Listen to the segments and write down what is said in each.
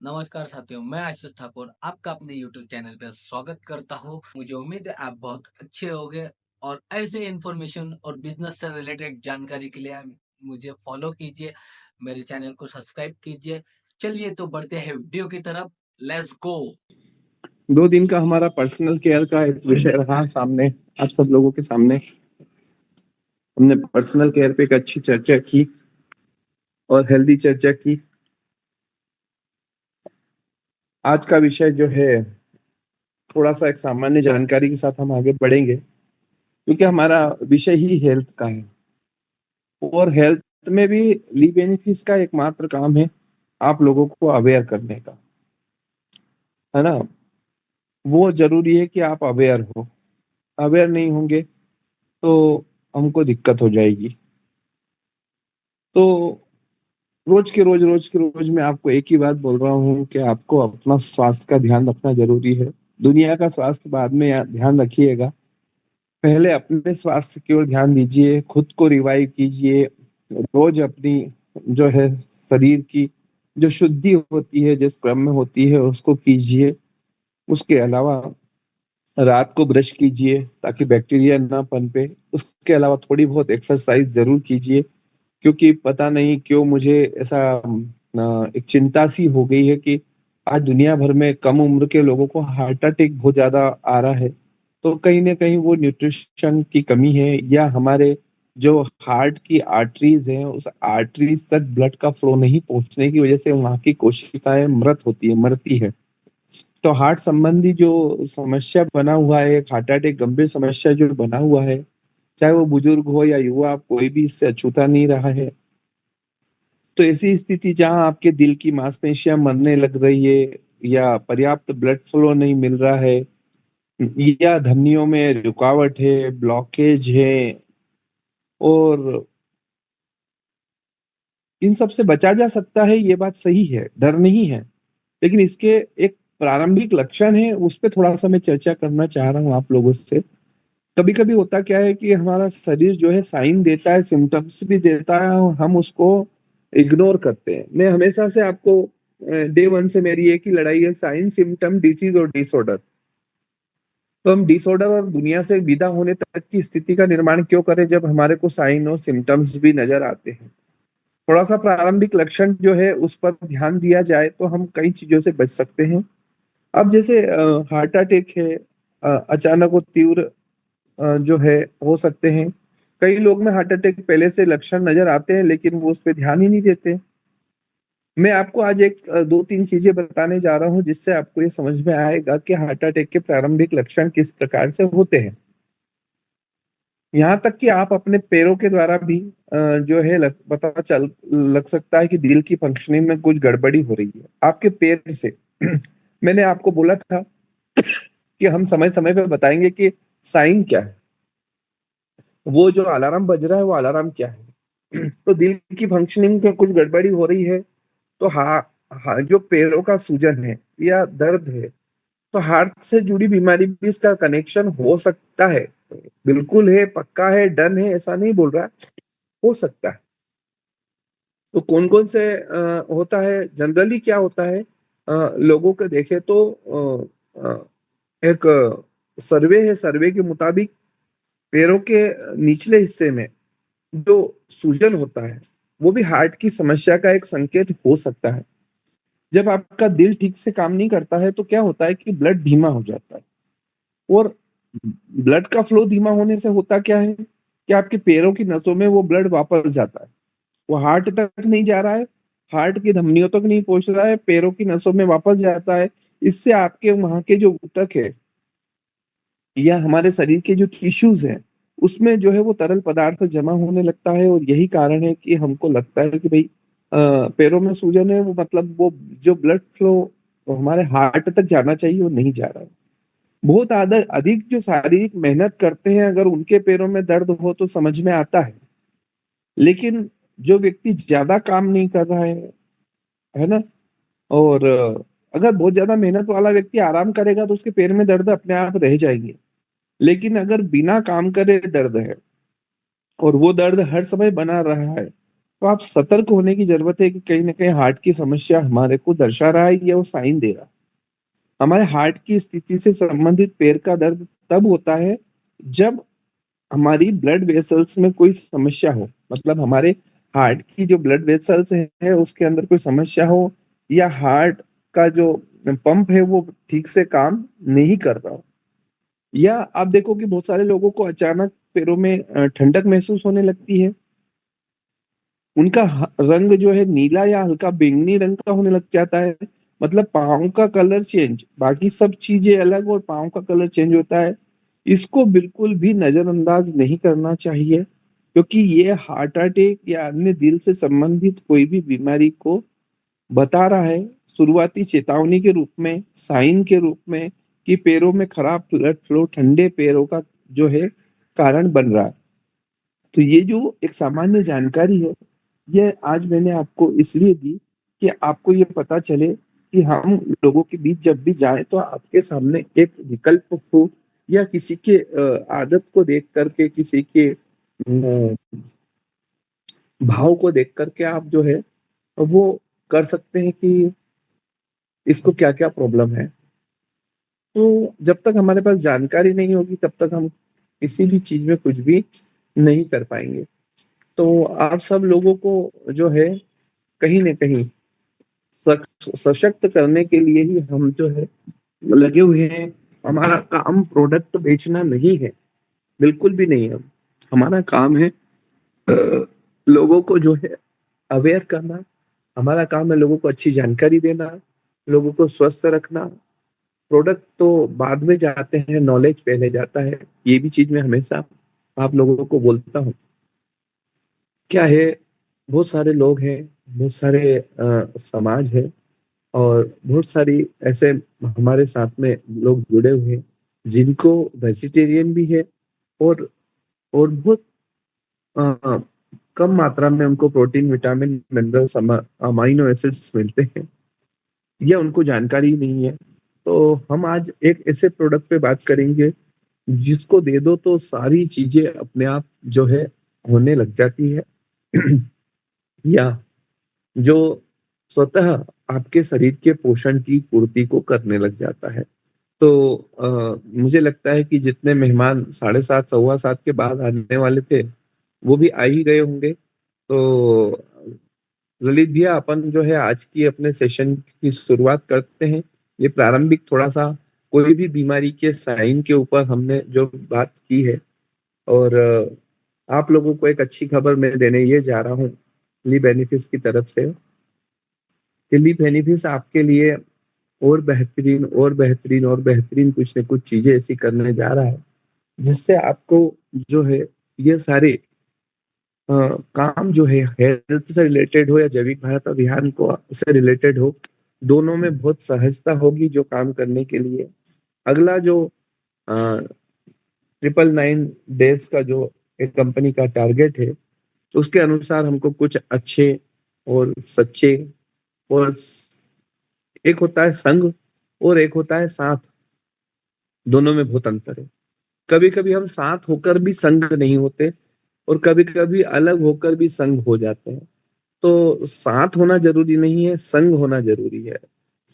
नमस्कार साथियों, मैं आशीष ठाकुर आपका अपने YouTube चैनल पे स्वागत करता हूँ। मुझे उम्मीद है आप बहुत अच्छे होंगे और ऐसे इन्फॉर्मेशन और बिजनेस से रिलेटेड जानकारी के लिए मुझे फॉलो कीजिए, मेरे चैनल को सब्सक्राइब कीजिए। चलिए तो बढ़ते हैं वीडियो की तरफ। Let's go. 2 दिन का हमारा पर्सनल केयर का एक विषय रहा सामने, आप सब लोगों के सामने। हमने पर्सनल केयर पे एक अच्छी चर्चा की और हेल्दी चर्चा की। आज का विषय जो है थोड़ा सा एक सामान्य जानकारी के साथ हम आगे बढ़ेंगे, क्योंकि हमारा विषय ही हेल्थ का है और हेल्थ में भी ली बेनिफिट्स का एकमात्र काम है आप लोगों को अवेयर करने का, है ना। वो जरूरी है कि आप अवेयर हो। अवेयर नहीं होंगे तो हमको दिक्कत हो जाएगी। तो रोज मैं आपको एक ही बात बोल रहा हूँ कि आपको अपना स्वास्थ्य का ध्यान रखना जरूरी है। दुनिया का स्वास्थ्य बाद में ध्यान रखिएगा, पहले अपने स्वास्थ्य की ओर ध्यान दीजिए, खुद को रिवाइव कीजिए। रोज अपनी जो है शरीर की जो शुद्धि होती है, जिस क्रम में होती है उसको कीजिए। उसके अलावा रात को ब्रश कीजिए ताकि बैक्टीरिया ना पनपे। उसके अलावा थोड़ी बहुत एक्सरसाइज जरूर कीजिए, क्योंकि पता नहीं क्यों मुझे ऐसा एक चिंता सी हो गई है कि आज दुनिया भर में कम उम्र के लोगों को हार्ट अटैक बहुत ज्यादा आ रहा है। तो कहीं ना कहीं वो न्यूट्रिशन की कमी है, या हमारे जो हार्ट की आर्टरीज हैं उस आर्टरीज तक ब्लड का फ्लो नहीं पहुंचने की वजह से वहां की कोशिकाएं मरती है। तो हार्ट संबंधी जो समस्या बना हुआ है, एक हार्ट अटैक गंभीर समस्या जो बना हुआ है, चाहे वो बुजुर्ग हो या युवा, कोई भी इससे अछूता नहीं रहा है। तो ऐसी स्थिति जहां आपके दिल की मांसपेशियां मरने लग रही है, या पर्याप्त ब्लड फ्लो नहीं मिल रहा है, या धमनियों में रुकावट है, ब्लॉकेज है, और इन सब से बचा जा सकता है, ये बात सही है, डर नहीं है। लेकिन इसके एक प्रारंभिक लक्षण है, उस पर थोड़ा सा मैं चर्चा करना चाह रहा हूँ आप लोगों से। कभी कभी होता क्या है कि हमारा शरीर जो है साइन देता है, सिम्टम्स भी देता है, और हम उसको इग्नोर करते हैं। मैं हमेशा से आपको डे वन से मेरी एक ही लड़ाई है, साइन सिम्टम डिसीज और डिसऑर्डर। तो हम डिसऑर्डर और दुनिया से विदा होने तक की स्थिति का निर्माण क्यों करें जब हमारे को साइन और सिम्टम्स भी नजर आते हैं। थोड़ा सा प्रारंभिक लक्षण जो है उस पर ध्यान दिया जाए तो हम कई चीजों से बच सकते हैं। अब जैसे हार्ट अटैक है, अचानक और तीव्र जो है हो सकते हैं। कई लोग में हार्ट अटैक पहले से लक्षण नजर आते हैं लेकिन वो उस पर ध्यान ही नहीं देते। मैं आपको आज एक 2-3 चीजें बताने जा रहा हूँ जिससे आपको ये समझ में आएगा कि हार्ट अटैक के प्रारंभिक लक्षण किस प्रकार से होते हैं। यहाँ तक कि आप अपने पैरों के द्वारा भी जो है पता चल लग सकता है कि दिल की फंक्शनिंग में कुछ गड़बड़ी हो रही है आपके पैर से। मैंने आपको बोला था कि हम समय समय पे बताएंगे कि साइन क्या है, वो जो अलार्म बज रहा है वो अलार्म क्या है। तो दिल की फंक्शनिंग में कुछ गड़बड़ी हो रही है, तो जो पैरों का सूजन है या दर्द है, तो हार्ट से जुड़ी बीमारी भी इसका कनेक्शन हो सकता है। बिल्कुल है, पक्का है, डन है, ऐसा नहीं बोल रहा, हो सकता है। तो कौन कौन से होता है, जनरली क्या होता है, लोगों को देखे तो एक सर्वे है, सर्वे के मुताबिक पैरों के निचले हिस्से में जो सूजन होता है वो भी हार्ट की समस्या का एक संकेत हो सकता है। जब आपका दिल ठीक से काम नहीं करता है तो क्या होता है कि ब्लड धीमा हो जाता है, और ब्लड का फ्लो धीमा होने से होता क्या है कि आपके पैरों की नसों में वो ब्लड वापस जाता है, वो हार्ट तक नहीं जा रहा है, हार्ट की धमनियों तक नहीं पहुंच रहा है, पैरों की नसों में वापस जाता है। इससे आपके वहां के जो ऊतक है या हमारे शरीर के जो टिश्यूज हैं उसमें जो है वो तरल पदार्थ जमा होने लगता है, और यही कारण है कि हमको लगता है कि भाई पैरों में सूजन है, वो मतलब वो जो ब्लड फ्लो हमारे हार्ट तक जाना चाहिए वो नहीं जा रहा है। बहुत अधिक जो शारीरिक मेहनत करते हैं अगर उनके पैरों में दर्द हो तो समझ में आता है, लेकिन जो व्यक्ति ज्यादा काम नहीं कर रहा है ना, और अगर बहुत ज्यादा मेहनत वाला व्यक्ति आराम करेगा तो उसके पैर में दर्द अपने आप रह जाएंगे। लेकिन अगर बिना काम करे दर्द है और वो दर्द हर समय बना रहा है, तो आप सतर्क होने की जरूरत है कि कहीं ना कहीं हार्ट की समस्या हमारे को दर्शा रहा है या वो साइन दे रहा है। हमारे हार्ट की स्थिति से संबंधित पैर का दर्द तब होता है जब हमारी ब्लड वेसल्स में कोई समस्या हो, मतलब हमारे हार्ट की जो ब्लड वेसल्स है उसके अंदर कोई समस्या हो, या हार्ट का जो पंप है वो ठीक से काम नहीं कर रहा हो, या आप देखो कि बहुत सारे लोगों को अचानक पैरों में ठंडक महसूस होने लगती है। उनका रंग जो है नीला या हल्का बैंगनी रंग का होने लग जाता है। मतलब पाँव का कलर चेंज, बाकी सब चीजें अलग और पाँव का कलर चेंज होता है। इसको बिल्कुल भी नजरअंदाज नहीं करना चाहिए, क्योंकि ये हार्ट अटैक या अन्य दिल से संबंधित कोई भी बीमारी को बता रहा है, शुरुआती चेतावनी के रूप में, साइन के रूप में, कि पैरों में खराब ब्लड फ्लो ठंडे पैरों का जो है कारण बन रहा है। तो ये जो एक सामान्य जानकारी है, ये आज मैंने आपको इसलिए दी कि आपको ये पता चले कि हम लोगों के बीच जब भी जाएं तो आपके सामने एक विकल्प हो, या किसी के आदत को देख करके, किसी के भाव को देख करके आप जो है वो कर सकते हैं कि इसको क्या क्या प्रॉब्लम है। तो जब तक हमारे पास जानकारी नहीं होगी तब तक हम किसी भी चीज में कुछ भी नहीं कर पाएंगे। तो आप सब लोगों को जो है कहीं ना कहीं सशक्त करने के लिए ही हम जो है लगे हुए हैं। हमारा काम प्रोडक्ट बेचना नहीं है, बिल्कुल भी नहीं है। हमारा काम है लोगों को जो है अवेयर करना। हमारा काम है लोगों को अच्छी जानकारी देना, लोगों को स्वस्थ रखना। प्रोडक्ट तो बाद में जाते हैं, नॉलेज पहले जाता है। ये भी चीज मैं हमेशा आप लोगों को बोलता हूँ। क्या है, बहुत सारे लोग हैं, बहुत सारे समाज है, और बहुत सारी ऐसे हमारे साथ में लोग जुड़े हुए हैं जिनको वेजिटेरियन भी है, और बहुत अ, कम मात्रा में उनको protein, vitamin, minerals, amino acids मिलते हैं, यह उनको जानकारी नहीं है। तो हम आज एक ऐसे प्रोडक्ट पे बात करेंगे जिसको दे दो तो सारी चीजें अपने आप जो है होने लग जाती है या जो स्वतः आपके शरीर के पोषण की पूर्ति को करने लग जाता है। तो मुझे लगता है कि जितने मेहमान 7:30 7:15 के बाद आने वाले थे वो भी आ ही गए होंगे। तो ललित भैया, अपन जो है आज की अपने सेशन की शुरुआत करते हैं। ये प्रारंभिक थोड़ा सा कोई भी बीमारी के साइन के ऊपर हमने जो बात की है, और आप लोगों को एक अच्छी खबर मैं देने ये जा रहा हूँ ली बेनिफिट्स की तरफ से। कि ली बेनिफिट्स आपके लिए और बेहतरीन और बेहतरीन और बेहतरीन कुछ न कुछ चीजें ऐसी करने जा रहा है जिससे आपको जो है ये सारे अ, काम जो है हेल्थ से रिलेटेड हो या जैविक भारत अभियान को से रिलेटेड हो, दोनों में बहुत सहजता होगी जो काम करने के लिए। अगला जो 999 डेज का जो एक कंपनी का टारगेट है, उसके अनुसार हमको कुछ अच्छे और सच्चे, और एक होता है संग और एक होता है साथ, दोनों में बहुत अंतर है। कभी कभी हम साथ होकर भी संग नहीं होते, और कभी कभी अलग होकर भी संग हो जाते हैं। तो साथ होना जरूरी नहीं है, संग होना जरूरी है।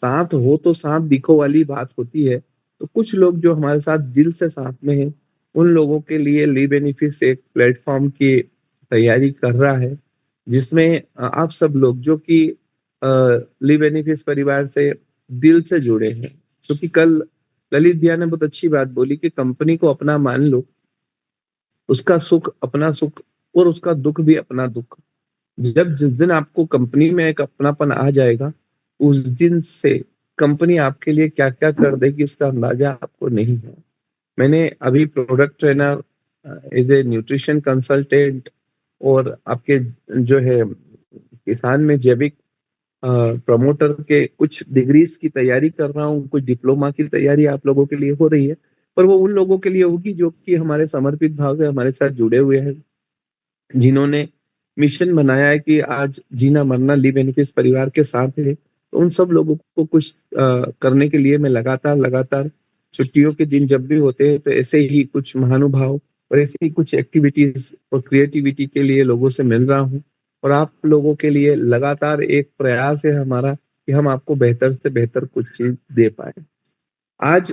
साथ हो तो साथ दिखो वाली बात होती है। तो कुछ लोग जो हमारे साथ दिल से साथ में हैं, उन लोगों के लिए ली बेनिफिट्स एक प्लेटफॉर्म की तैयारी कर रहा है, जिसमें आप सब लोग जो कि ली बेनिफिट्स परिवार से दिल से जुड़े हैं, क्योंकि कल ललित भैया ने बहुत अच्छी बात बोली कि कंपनी को अपना मान लो, उसका सुख अपना सुख और उसका दुख भी अपना दुख। जब जिस दिन आपको कंपनी में एक अपनापन आ जाएगा, उस दिन से कंपनी आपके लिए क्या क्या कर देगी उसका अंदाजा आपको नहीं है। मैंने अभी product trainer, as a nutrition consultant, और आपके जो है किसान में जैविक प्रमोटर के कुछ डिग्रीज की तैयारी कर रहा हूँ, कुछ डिप्लोमा की तैयारी आप लोगों के लिए हो रही है। पर वो उन लोगों के लिए होगी जो कि हमारे समर्पित भाव से हमारे साथ जुड़े हुए हैं, जिन्होंने मिशन बनाया है कि आज जीना मरना ली बेनिफिट्स परिवार के साथ है। तो उन सब लोगों को कुछ करने के लिए मैं लगातार लगातार छुट्टियों के दिन जब भी होते हैं तो ऐसे ही कुछ महानुभाव और ऐसे ही कुछ एक्टिविटीज और क्रिएटिविटी के लिए लोगों से मिल रहा हूँ। और आप लोगों के लिए लगातार एक प्रयास है हमारा कि हम आपको बेहतर से बेहतर कुछ चीज दे पाए। आज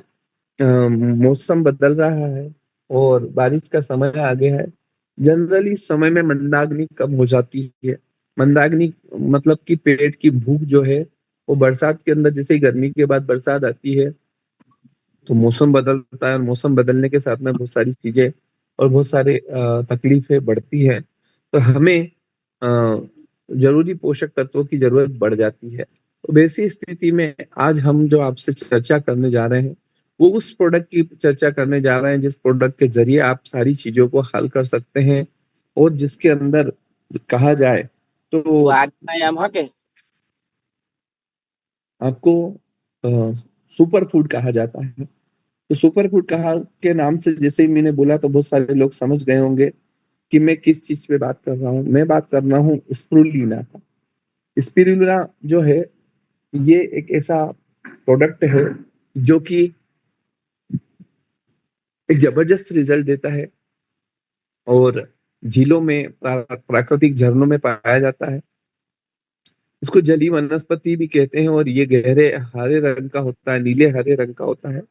मौसम बदल रहा है और बारिश का समय आ गया है। जनरली इस समय में मंदाग्नि कम हो जाती है। मंदाग्नि मतलब कि पेट की भूख जो है वो बरसात के अंदर, जैसे ही गर्मी के बाद बरसात आती है तो मौसम बदलता है, और मौसम बदलने के साथ में बहुत सारी चीजें और बहुत सारे तकलीफें बढ़ती है। तो हमें जरूरी पोषक तत्वों की जरूरत बढ़ जाती है। तो वैसी स्थिति में आज हम जो आपसे चर्चा करने जा रहे हैं वो उस प्रोडक्ट की चर्चा करने जा रहे हैं जिस प्रोडक्ट के जरिए आप सारी चीजों को हल कर सकते हैं, और जिसके अंदर कहा जाए तो आपको सुपर फूड कहा जाता है। तो सुपर फूड कहा के नाम से जैसे ही मैंने बोला तो बहुत सारे लोग समझ गए होंगे कि मैं किस चीज पे बात कर रहा हूँ। मैं बात कर रहा हूँ स्पिरुलिना का। स्पिरुलिना जो है ये एक ऐसा प्रोडक्ट है जो कि एक जबरदस्त रिजल्ट देता है और झीलों में प्राकृतिक झरनों में पाया जाता है। इसको जलीय वनस्पति भी कहते हैं और ये गहरे हरे रंग का होता है, नीले हरे रंग का होता है।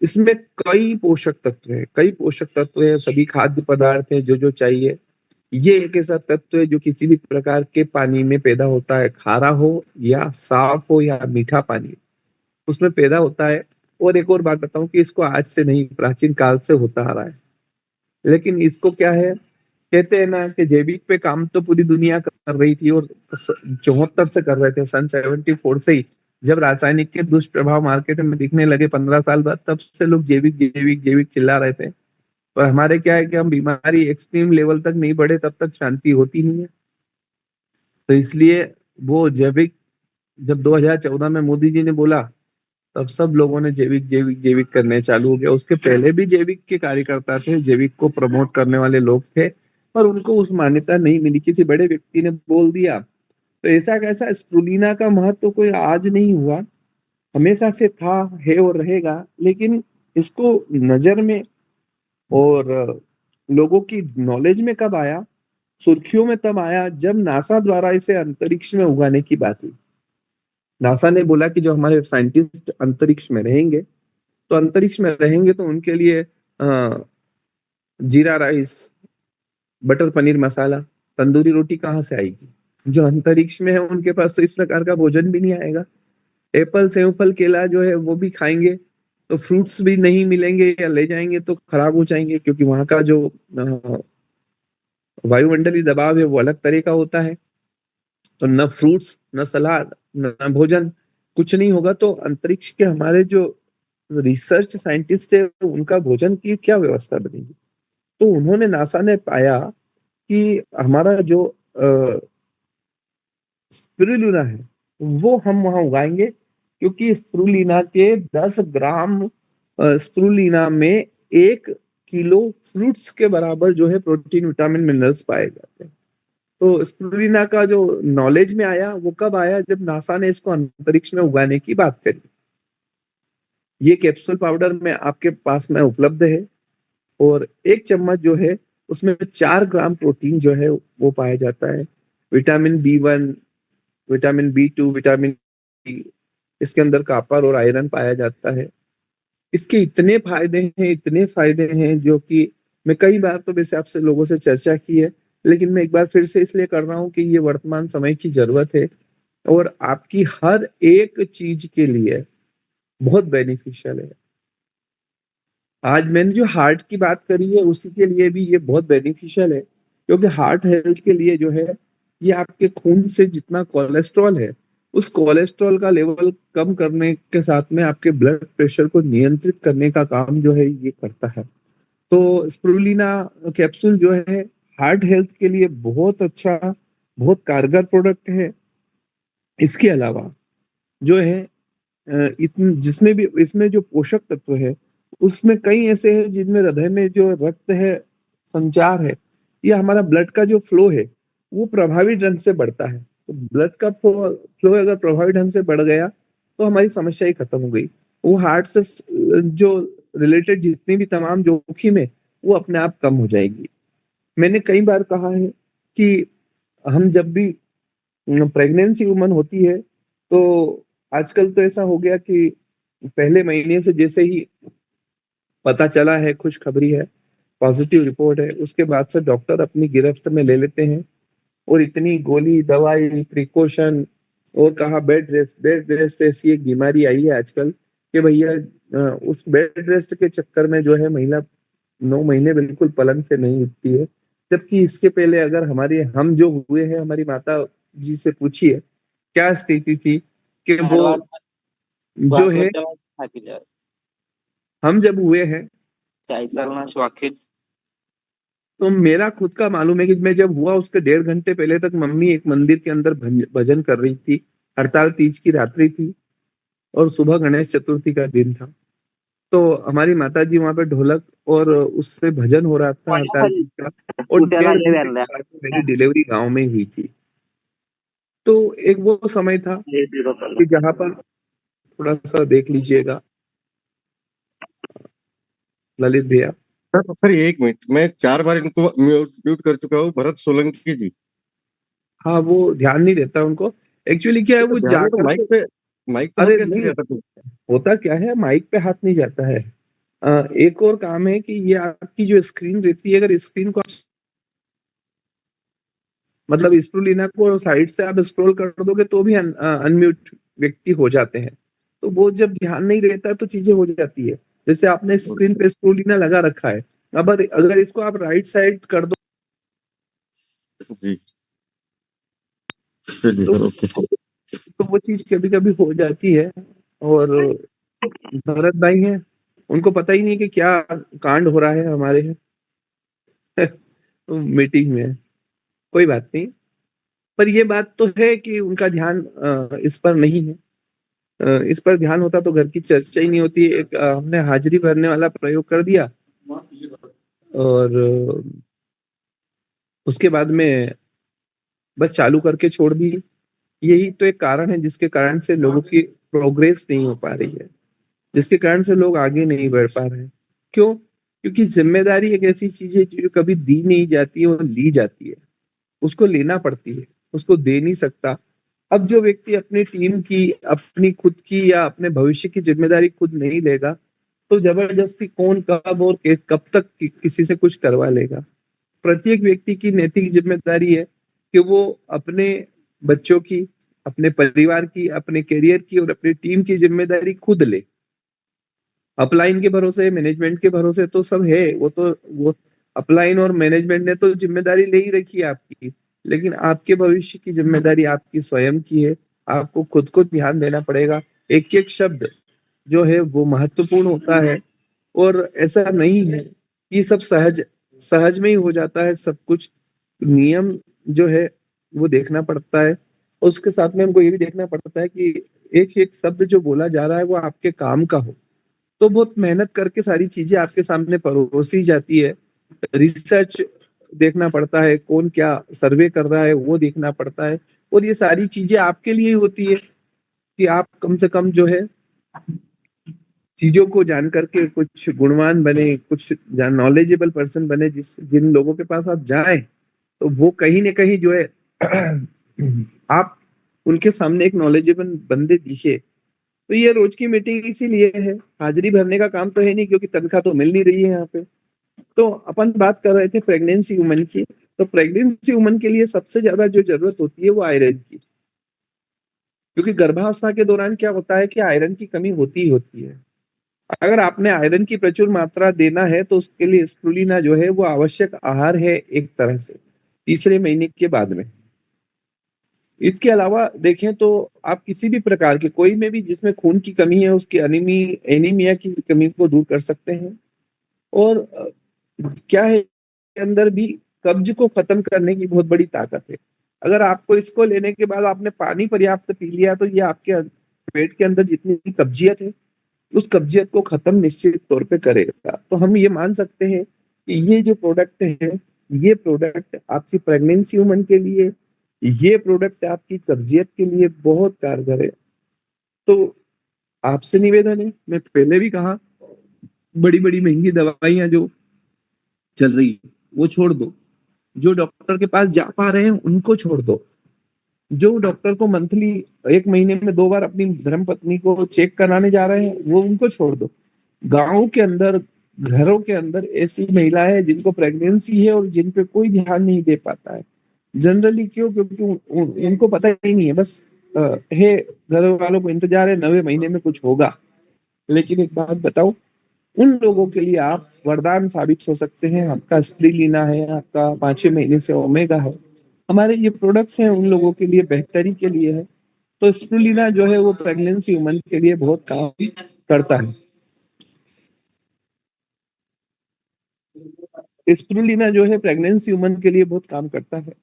इसमें कई पोषक तत्व है, कई पोषक तत्व है, सभी खाद्य पदार्थ है जो जो चाहिए। ये एक ऐसा तत्व है जो किसी भी प्रकार के पानी में पैदा होता है, खारा हो या साफ हो या मीठा पानी, उसमें पैदा होता है। और एक और बात बताऊं कि इसको आज से नहीं, प्राचीन काल से होता आ रहा है। लेकिन इसको क्या है, कहते हैं ना कि जैविक पे काम तो पूरी दुनिया कर रही थी, और 74 से कर रहे थे, सन 74 से ही। जब रासायनिक के दुष्प्रभाव मार्केट में दिखने लगे 15 साल बाद, तब से लोग जैविक जैविक जैविक चिल्ला रहे थे। पर हमारे क्या है कि हम बीमारी एक्सट्रीम लेवल तक नहीं बढ़े तब तक शांति होती नहीं है। तो इसलिए वो जैविक, जब 2014 में मोदी जी ने बोला तब सब लोगों ने जैविक जैविक जैविक करने चालू हो गया। उसके पहले भी जैविक के कार्यकर्ता थे, जैविक को प्रमोट करने वाले लोग थे, पर उनको उस मान्यता नहीं मिली। किसी बड़े व्यक्ति ने बोल दिया। तो ऐसा कैसा, स्प्रुलिना का महत्व तो कोई आज नहीं हुआ, हमेशा से था, है और रहेगा। लेकिन इसको नजर में और लोगों की नॉलेज में कब आया, सुर्खियों में तब आया जब नासा द्वारा इसे अंतरिक्ष में उगाने की बात हुई। नासा ने बोला कि जो हमारे साइंटिस्ट अंतरिक्ष में रहेंगे, तो अंतरिक्ष में रहेंगे तो उनके लिए जीरा राइस, बटर पनीर मसाला, तंदूरी रोटी कहाँ से आएगी? जो अंतरिक्ष में है उनके पास तो इस प्रकार का भोजन भी नहीं आएगा। एप्पल, सेव फल, केला जो है वो भी खाएंगे तो फ्रूट्स भी नहीं मिलेंगे, या ले जाएंगे तो खराब हो जाएंगे, क्योंकि वहां का जो वायुमंडलीय दबाव है वो अलग तरह का होता है। तो न फ्रूट्स, न सलाद, न भोजन, कुछ नहीं होगा। तो अंतरिक्ष के हमारे जो रिसर्च साइंटिस्ट है उनका भोजन की क्या व्यवस्था बनेगी? तो उन्होंने, नासा ने पाया कि हमारा जो स्पिरुलिना है वो हम वहां उगाएंगे, क्योंकि स्पिरुलिना के 10 ग्राम स्पिरुलिना में 1 किलो फ्रूट्स के बराबर जो है प्रोटीन, विटामिन, मिनरल्स पाए जाते हैं। तो स्पिरुलिना का जो नॉलेज में आया वो कब आया, जब नासा ने इसको अंतरिक्ष में उगाने की बात करी। ये कैप्सूल पाउडर में आपके पास में उपलब्ध है, और 1 चम्मच जो है उसमें 4 ग्राम प्रोटीन जो है वो पाया जाता है। Vitamin B1, vitamin B2, vitamin D, इसके अंदर कॉपर और आयरन पाया जाता है। इसके इतने फायदे हैं, इतने फायदे हैं, जो कि मैं कई बार तो वैसे आपसे लोगों से चर्चा की है, लेकिन मैं एक बार फिर से इसलिए कर रहा हूँ कि ये वर्तमान समय की जरूरत है और आपकी हर एक चीज के लिए बहुत बेनिफिशियल है। आज मैंने जो हार्ट की बात करी है उसी के लिए भी ये बहुत बेनिफिशियल है, क्योंकि हार्ट हेल्थ के लिए जो है, ये आपके खून से जितना कोलेस्ट्रॉल है उस कोलेस्ट्रॉल का लेवल कम करने के साथ में आपके ब्लड प्रेशर को नियंत्रित करने का काम जो है ये करता है। तो स्प्रुलिना कैप्सूल जो है हार्ट हेल्थ के लिए बहुत अच्छा, बहुत कारगर प्रोडक्ट है। इसके अलावा जो है जिसमें भी इसमें जो पोषक तत्व है उसमें कई ऐसे हैं जिनमें हृदय में जो रक्त है, संचार है, या हमारा ब्लड का जो फ्लो है वो प्रभावी ढंग से बढ़ता है। तो ब्लड का फ्लो अगर प्रभावी ढंग से बढ़ गया तो हमारी समस्या ही खत्म हो गई। वो हार्ट से जो रिलेटेड जितनी भी तमाम जोखिम है वो अपने आप कम हो जाएगी। मैंने कई बार कहा है कि हम जब भी प्रेगनेंसी वुमन होती है तो आजकल तो ऐसा हो गया कि पहले महीने से जैसे ही पता चला है, खुशखबरी है, पॉजिटिव रिपोर्ट है, उसके बाद से डॉक्टर अपनी गिरफ्त में ले लेते हैं और इतनी गोली, दवाई, प्रिकॉशन और कहा बेड रेस्ट ऐसी एक बीमारी आई है आजकल कि भैया उस बेड रेस्ट के चक्कर में जो है महिला 9 महीने बिल्कुल पलंग से नहीं उठती है। जबकि इसके पहले अगर हमारे हम जो हुए हैं, हमारी माता जी से पूछिए, क्या स्थिति थी कि वो जो है हम जब हुए हैं तो मेरा खुद का मालूम है कि मैं जब हुआ उसके 1.5 घंटे पहले तक मम्मी एक मंदिर के अंदर भजन कर रही थी। हड़ताल तीज की रात्रि थी और सुबह गणेश चतुर्थी का दिन था। तो हमारी माताजी वहां पे ढोलक और उससे भजन हो रहा था हड़ताल तीज का, और 1.5 घंटे के बाद में मेरी डिलीवरी गाँव में हुई थी। तो एक वो समय था कि जहाँ पर थोड़ा-सा देख लीजिएगा ललित भैया। सर 1 मिनट, मैं 4 बार इनको म्यूट कर चुका हूँ। भरत सोलंकी जी। हाँ, वो ध्यान नहीं रहता उनको। एक्चुअली क्या है वो ध्यान में तो जाकर के माइक पे हाथ अरे कैसे नहीं, जाता तू? होता क्या है माइक पे हाथ नहीं जाता है। एक और काम है कि ये आपकी जो स्क्रीन रहती है, अगर स्क्रीन को मतलब स्प्रुलिना को साइड से आप स्क्रॉल कर दोगे तो भी अनम्यूट व्यक्ति हो जाते हैं। तो वो जब ध्यान नहीं रहता तो चीजें हो जाती है। जैसे आपने स्क्रीन पे स्प्रुलिना लगा रखा है, अब अगर इसको आप राइट साइड कर दो जी चलिए तो सर, ओके। तो वो चीज कभी कभी हो जाती है। और भरत भाई हैं, उनको पता ही नहीं कि क्या कांड हो रहा है हमारे मीटिंग में। कोई बात नहीं, पर ये बात तो है कि उनका ध्यान इस पर नहीं है। इस पर ध्यान होता तो घर की चर्चा ही नहीं होती। एक हमने हाजिरी भरने वाला प्रयोग कर दिया और उसके बाद में बस चालू करके छोड़ दी। यही तो एक कारण है जिसके कारण से लोगों की प्रोग्रेस नहीं हो पा रही है, जिसके कारण से लोग आगे नहीं बढ़ पा रहे हैं। क्यों? क्योंकि जिम्मेदारी एक ऐसी चीज है जो कभी दी नहीं जाती है, वो ली जाती है। उसको लेना पड़ती है, उसको दे नहीं सकता। अब जो व्यक्ति अपनी टीम की, अपनी खुद की या अपने भविष्य की जिम्मेदारी खुद नहीं लेगा तो जबरदस्ती कौन कब और कब तक किसी से कुछ करवा लेगा। प्रत्येक व्यक्ति की नैतिक जिम्मेदारी है कि वो अपने बच्चों की, अपने परिवार की, अपने करियर की और अपनी टीम की जिम्मेदारी खुद ले। अपलाइन के भरोसे, मैनेजमेंट के भरोसे तो सब है, वो अपलाइन और मैनेजमेंट ने तो जिम्मेदारी ले ही रखी है आपकी। लेकिन आपके भविष्य की जिम्मेदारी आपकी स्वयं की है। आपको खुद को ध्यान देना पड़ेगा। एक एक शब्द जो है वो महत्वपूर्ण होता है। और ऐसा नहीं है, ये सब सहज सहज में ही हो जाता है सब कुछ। नियम जो है वो देखना पड़ता है, और उसके साथ में हमको ये भी देखना पड़ता है कि एक एक शब्द जो बोला जा रहा है वो आपके काम का हो। तो बहुत मेहनत करके सारी चीजें आपके सामने परोसी जाती है। रिसर्च देखना पड़ता है, कौन क्या सर्वे कर रहा है वो देखना पड़ता है। और ये सारी चीजें आपके लिए ही होती है कि आप कम से कम जो है चीजों को जान करके कुछ गुणवान बने, कुछ नॉलेजेबल पर्सन बने, जिन लोगों के पास आप जाएं तो वो कहीं ना कहीं जो है आप उनके सामने एक नॉलेजेबल बंदे दिखे। तो ये रोज की मीटिंग इसीलिए है, हाजिरी भरने का काम तो है नहीं क्योंकि तनख्वाह तो मिल नहीं रही है यहाँ पे। तो अपन बात कर रहे थे प्रेगनेंसी वुमन की। तो प्रेगनेंसी वुमन के लिए सबसे ज्यादा जो जरूरत होती है वो आयरन की, क्योंकि गर्भावस्था के दौरान क्या होता है कि आयरन की कमी होती ही होती है। अगर आपने आयरन की प्रचुर मात्रा देना है तो उसके लिए स्प्रुलिना जो है वो आवश्यक आहार है एक तरह से, तीसरे महीने के बाद में। इसके अलावा देखें तो आप किसी भी प्रकार के कोई में भी जिसमें खून की कमी है उसकी एनीमिया की कमी को दूर कर सकते हैं। और क्या है के अंदर भी कब्ज को खत्म करने की बहुत बड़ी ताकत है। अगर आपको इसको लेने के बाद आपने पानी पर्याप्त पी लिया तो ये आपके पेट के अंदर जितनी कब्जियत है उस कब्जियत को खत्म निश्चित तौर पे करेगा। तो हम ये मान सकते हैं कि ये जो प्रोडक्ट है, ये प्रोडक्ट आपकी प्रेगनेंसी वुमन के लिए, ये प्रोडक्ट आपकी कब्जियत के लिए बहुत कारगर है। तो आपसे निवेदन है, मैं पहले भी कहा, बड़ी बड़ी महंगी दवाइयां जो चल रही है वो छोड़ दो। जो डॉक्टर के पास जा पा रहे हैं उनको छोड़ दो, जो डॉक्टर को मंथली 1 महीने में 2 बार अपनी धर्मपत्नी को चेक कराने जा रहे हैं वो उनको छोड़ दो। गांव के अंदर, घरों के अंदर ऐसी महिलाएं हैं जिनको प्रेगनेंसी है और जिन पे कोई ध्यान नहीं दे पाता है। जनरली क्यों? क्योंकि उनको पता ही नहीं है, बस है, घर वालों को इंतजार है 9वें महीने में कुछ होगा। लेकिन एक बात बताओ, उन लोगों के लिए आप वरदान साबित हो सकते हैं। आपका स्प्रीलिना है, आपका 5वें महीने से ओमेगा है, हमारे ये प्रोडक्ट्स हैं उन लोगों के लिए, बेहतरी के लिए है। तो स्प्रुलिना जो है वो प्रेगनेंसी वुमन के लिए बहुत काम करता है। स्प्रुलिना जो है प्रेगनेंसी वुमन के लिए बहुत काम करता है।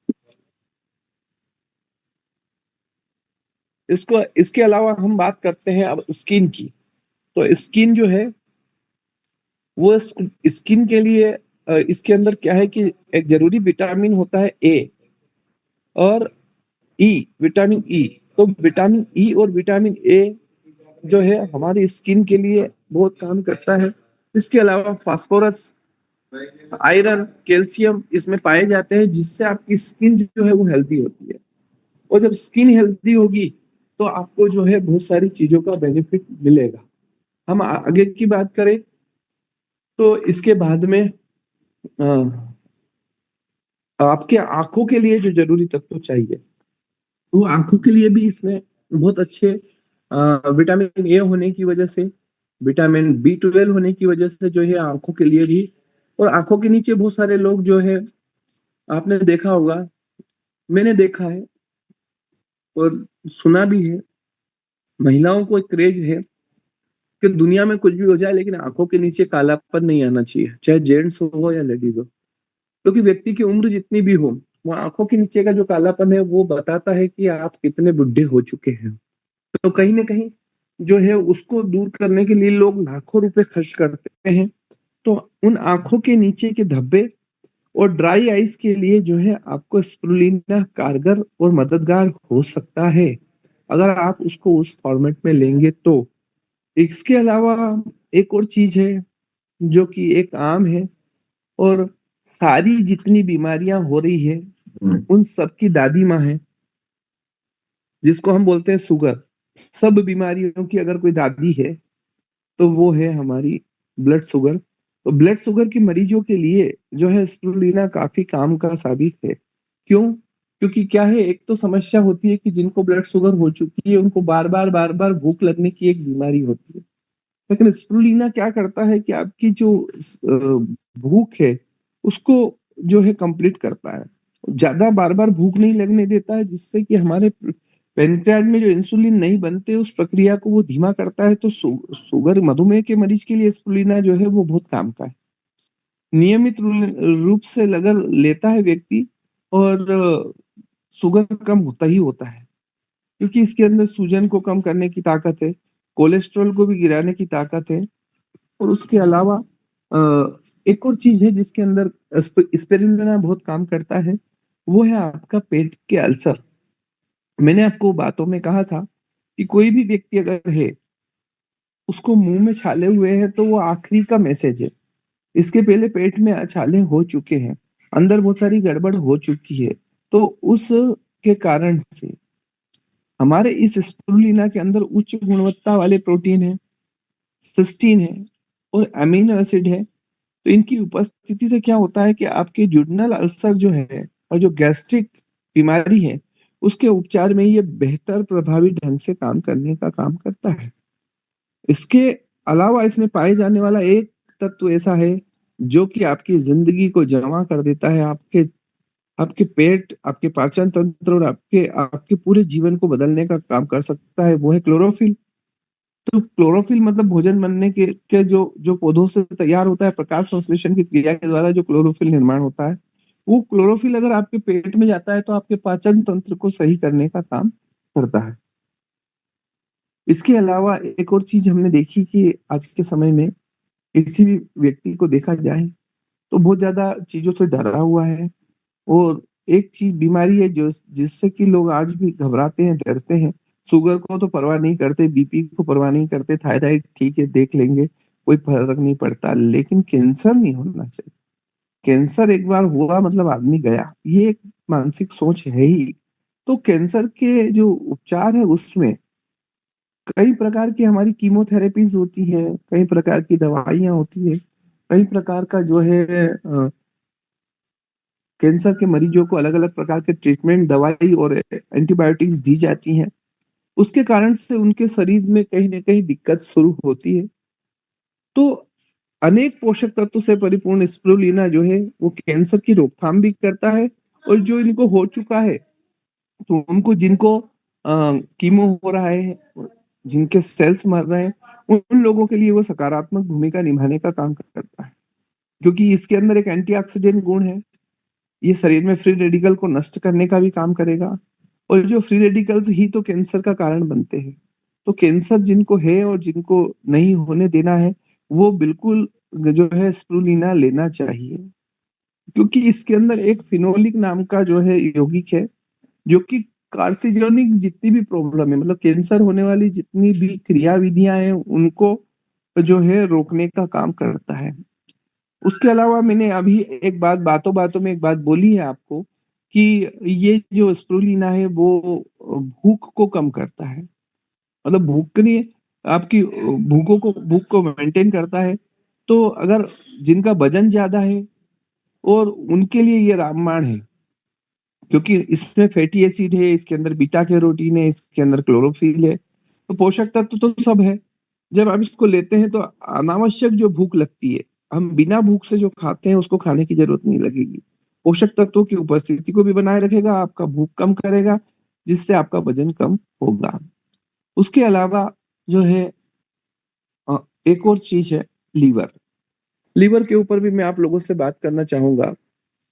इसके अलावा हम बात करते हैं अब स्किन की। तो स्किन जो है वो स्किन के लिए इसके अंदर क्या है कि एक जरूरी विटामिन होता है ए और ई, विटामिन ई। तो विटामिन ई और विटामिन ए जो है हमारी स्किन के लिए बहुत काम करता है। इसके अलावा फास्फोरस, आयरन, कैल्शियम इसमें पाए जाते हैं, जिससे आपकी स्किन जो है वो हेल्दी होती है। और जब स्किन हेल्दी होगी तो आपको जो है बहुत सारी चीजों का बेनिफिट मिलेगा। हम आगे की बात करें तो इसके बाद में आपके आंखों के लिए जो जरूरी तत्व चाहिए वो आंखों के लिए भी इसमें बहुत अच्छे विटामिन ए होने की वजह से, विटामिन B12 होने की वजह से जो है आंखों के लिए भी। और आंखों के नीचे बहुत सारे लोग जो है, आपने देखा होगा, मैंने देखा है और सुना भी है, महिलाओं को एक क्रेज है कि दुनिया में कुछ भी हो जाए लेकिन आंखों के नीचे कालापन नहीं आना चाहिए, चाहे जेंट्स हो या लेडीज हो। क्योंकि व्यक्ति की उम्र जितनी भी हो, वो आंखों के नीचे का जो कालापन है वो बताता है कि आप कितने बुढ़े हो चुके हैं। तो कहीं ना कहीं जो है उसको दूर करने के लिए लोग लाखों रुपए खर्च करते हैं। तो उन आंखों के नीचे के धब्बे और ड्राई आइज के लिए जो है आपको स्प्रुलिना कारगर और मददगार हो सकता है, अगर आप उसको उस फॉर्मेट में लेंगे तो। इसके अलावा एक और चीज है जो कि एक आम है, और सारी जितनी बीमारियां हो रही है उन सब की दादी माँ है, जिसको हम बोलते हैं शुगर। सब बीमारियों की अगर कोई दादी है तो वो है हमारी ब्लड शुगर। तो ब्लड शुगर के मरीजों के लिए जो है स्प्रुलिना काफी काम का साबित है। क्यों? क्योंकि क्या है, एक तो समस्या होती है कि जिनको ब्लड शुगर हो चुकी है उनको बार बार भूख लगने की एक बीमारी होती है। लेकिन स्प्रुलिना क्या करता है कि आपकी जो भूख है उसको जो है कंप्लीट करता है, ज्यादा बार बार भूख नहीं लगने देता है, जिससे कि हमारे पेनक्रियाज में जो इंसुलिन नहीं बनते उस प्रक्रिया को वो धीमा करता है। तो शुगर, मधुमेह के मरीज के लिए स्प्रुलिना जो है वो बहुत काम का है। नियमित रूप से अगर लेता है व्यक्ति, और शुगर कम होता ही होता है, क्योंकि इसके अंदर सूजन को कम करने की ताकत है, कोलेस्ट्रॉल को भी गिराने की ताकत है। और उसके अलावा एक और चीज है जिसके अंदर स्पिरुलिना बहुत काम करता है, वो है आपका पेट के अल्सर। मैंने आपको बातों में कहा था कि कोई भी व्यक्ति अगर है उसको मुंह में छाले हुए हैं तो वो आखिरी का मैसेज है। इसके पहले पेट में छाले हो चुके हैं, अंदर बहुत सारी गड़बड़ हो चुकी है। तो उस के कारण से हमारे इस स्पिरुलिना के अंदर उच्च गुणवत्ता वाले प्रोटीन है, सिस्टीन है और अमीनो एसिड है। तो इनकी उपस्थिति से क्या होता है कि आपके ड्यूडेनल अल्सर जो है और जो गैस्ट्रिक बीमारी है उसके उपचार में ये बेहतर प्रभावी ढंग से काम करने का काम करता है। इसके अलावा इसमें पाए जाने वाला एक तत्व ऐसा है जो कि आपकी जिंदगी को जमा कर देता है, आपके आपके पेट, आपके पाचन तंत्र और आपके आपके पूरे जीवन को बदलने का काम कर सकता है, वो है क्लोरोफिल। तो क्लोरोफिल मतलब भोजन बनने के जो जो पौधों से तैयार होता है, प्रकाश संश्लेषण की क्रिया के द्वारा जो क्लोरोफिल निर्माण होता है, वो क्लोरोफिल अगर आपके पेट में जाता है तो आपके पाचन तंत्र को सही करने का काम करता है। इसके अलावा एक और चीज हमने देखी कि आज के समय में किसी भी व्यक्ति को देखा जाए तो बहुत ज्यादा चीजों से डरा हुआ है। और एक चीज बीमारी है जो जिससे कि लोग आज भी घबराते हैं, डरते हैं। शुगर को तो परवाह नहीं करते, बीपी को परवाह नहीं करते, थायराइड ठीक है देख लेंगे, कोई फर्क नहीं पड़ता, लेकिन कैंसर नहीं होना चाहिए। कैंसर एक बार हुआ मतलब आदमी गया, ये एक मानसिक सोच है ही। तो कैंसर के जो उपचार है उसमें कई प्रकार की हमारी कीमोथेरेपीज होती है, कई प्रकार की दवाइयाँ होती है, कई प्रकार का जो है कैंसर के मरीजों को अलग-अलग प्रकार के ट्रीटमेंट, दवाई और एंटीबायोटिक्स दी जाती हैं। उसके कारण से उनके शरीर में कहीं न कहीं दिक्कत शुरू होती है। तो अनेक पोषक तत्व से परिपूर्ण स्पिरुलिना जो है, वो कैंसर की रोकथाम भी करता है और जो इनको हो चुका है, तो उनको जिनको कीमो हो रहा है, जिनके सेल्स मर रहे हैं, उन लोगों के लिए वो सकारात्मक भूमिका निभाने का काम करता है। क्योंकि इसके अंदर एक एंटीऑक्सीडेंट गुण है, ये शरीर में फ्री रेडिकल को नष्ट करने का भी काम करेगा और जो फ्री रेडिकल्स ही तो कैंसर का कारण बनते हैं। तो कैंसर जिनको है और जिनको नहीं होने देना है, वो बिल्कुल जो है स्पिरुलिना लेना चाहिए। क्योंकि इसके अंदर एक फिनोलिक नाम का जो है यौगिक है, जो कि कार्सिनोजेनिक जितनी भी प्रॉब्लम है, मतलब कैंसर होने वाली जितनी भी क्रिया-विधियाँ हैं, उनको जो है रोकने का काम करता है। उसके अलावा मैंने अभी एक बात बातों-बातों में एक बात बोली है आपको कि ये जो स्पिरुलिना है वो भूख को कम करता है। मतलब भूख के लिए आपकी भूख को मेंटेन करता है। तो अगर जिनका वज़न ज़्यादा है और उनके लिए ये रामबाण है, क्योंकि इसमें फैटी एसिड है, इसके अंदर बीटा कैरोटीन है, इसके अंदर क्लोरोफिल है, तो पोषक तत्व तो सब है। जब आप इसको लेते हैं तो अनावश्यक जो भूख लगती है, हम बिना भूख से जो खाते हैं उसको खाने की ज़रूरत नहीं लगेगी। पोषक तत्वों की उपस्थिति को भी बनाए रखेगा, आपका भूख कम करेगा, जिससे आपका वज़न कम होगा। उसके अलावा जो है एक और चीज़ है लीवर। लीवर के ऊपर भी मैं आप लोगों से बात करना चाहूँगा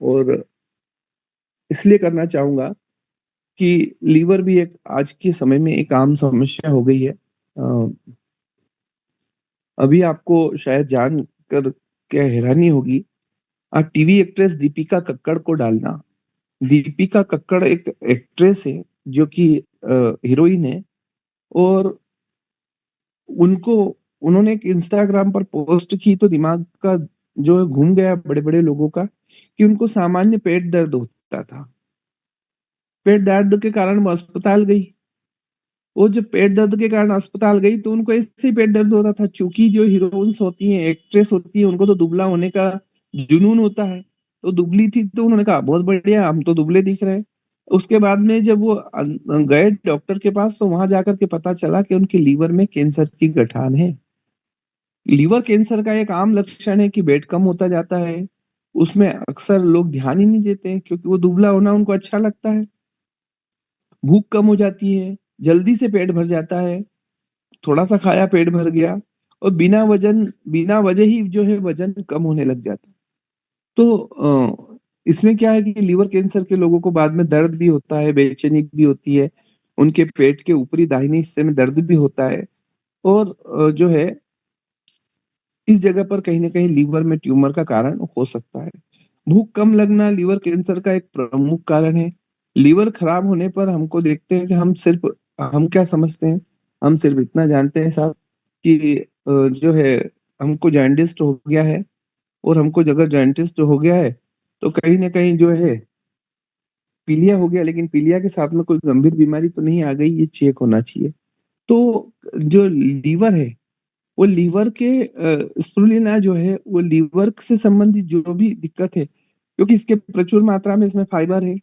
और इसलिए करना चाहूँगा कि लीवर भी एक आज के समय में एक आम समस्या हो गई है। अभी आपको शायद जानकर के हैरानी होगी, आप टीवी एक्ट्रेस दीपिका कक्कड़ को डालना। दीपिका कक्कड़ एक एक्ट्रेस है जो कि हीरोइन है और उनको उन्होंने एक इंस्टाग्राम पर पोस्ट की तो दिमाग का जो है घूम गया बड़े-बड़े लोगों का कि उनको सामान्य पेट दर्द होता था। पेट दर्द के कारण वो अस्पताल गई। वो जब पेट दर्द के कारण अस्पताल गई तो उनको ऐसे ही पेट दर्द हो रहा था। चूँकि जो हीरोइन्स होती हैं, एक्ट्रेस होती हैं, उनको तो दुबला होने का जुनून होता है। तो दुबली थी तो उन्होंने कहा बहुत बढ़िया हम तो दुबले दिख रहे हैं। उसके बाद में जब वो गए डॉक्टर के पास तो वहाँ जाकर के पता चला कि उनके लीवर में कैंसर की गठान है। लीवर कैंसर का एक आम लक्षण है कि वेट कम होता जाता है। उसमें अक्सर लोग ध्यान ही नहीं देते हैं क्योंकि वो दुबला होना उनको अच्छा लगता है। भूख कम हो जाती है, जल्दी से पेट भर जाता है। थोड़ा-सा खाया पेट भर गया और बिना वजह ही जो है वज़न कम होने लग जाता है। तो इसमें क्या है कि लीवर कैंसर के लोगों को बाद में दर्द भी होता है, बेचैनी भी होती है, उनके पेट के ऊपरी दाहिने हिस्से में दर्द भी होता है और जो है इस जगह पर कहीं न कहीं लीवर में ट्यूमर का कारण हो सकता है। भूख कम लगना लीवर कैंसर का एक प्रमुख कारण है। लीवर खराब होने पर हमको देखते हैं कि हम क्या समझते हैं? हम सिर्फ़ इतना जानते हैं साहब कि जो है हमको जॉन्डिस हो गया है और हमको अगर जॉन्डिस हो गया है, तो कहीं न कहीं जो है पीलिया हो गया लेकिन पीलिया के साथ में कोई गंभीर बीमारी तो नहीं आ गई, ये चेक होना चाहिए। तो जो लीवर है वो लीवर के स्पिरुलिना जो है वो लीवर से संबंधित जो भी दिक्कत है, क्योंकि इसके प्रचुर मात्रा में इसमें फाइबर है,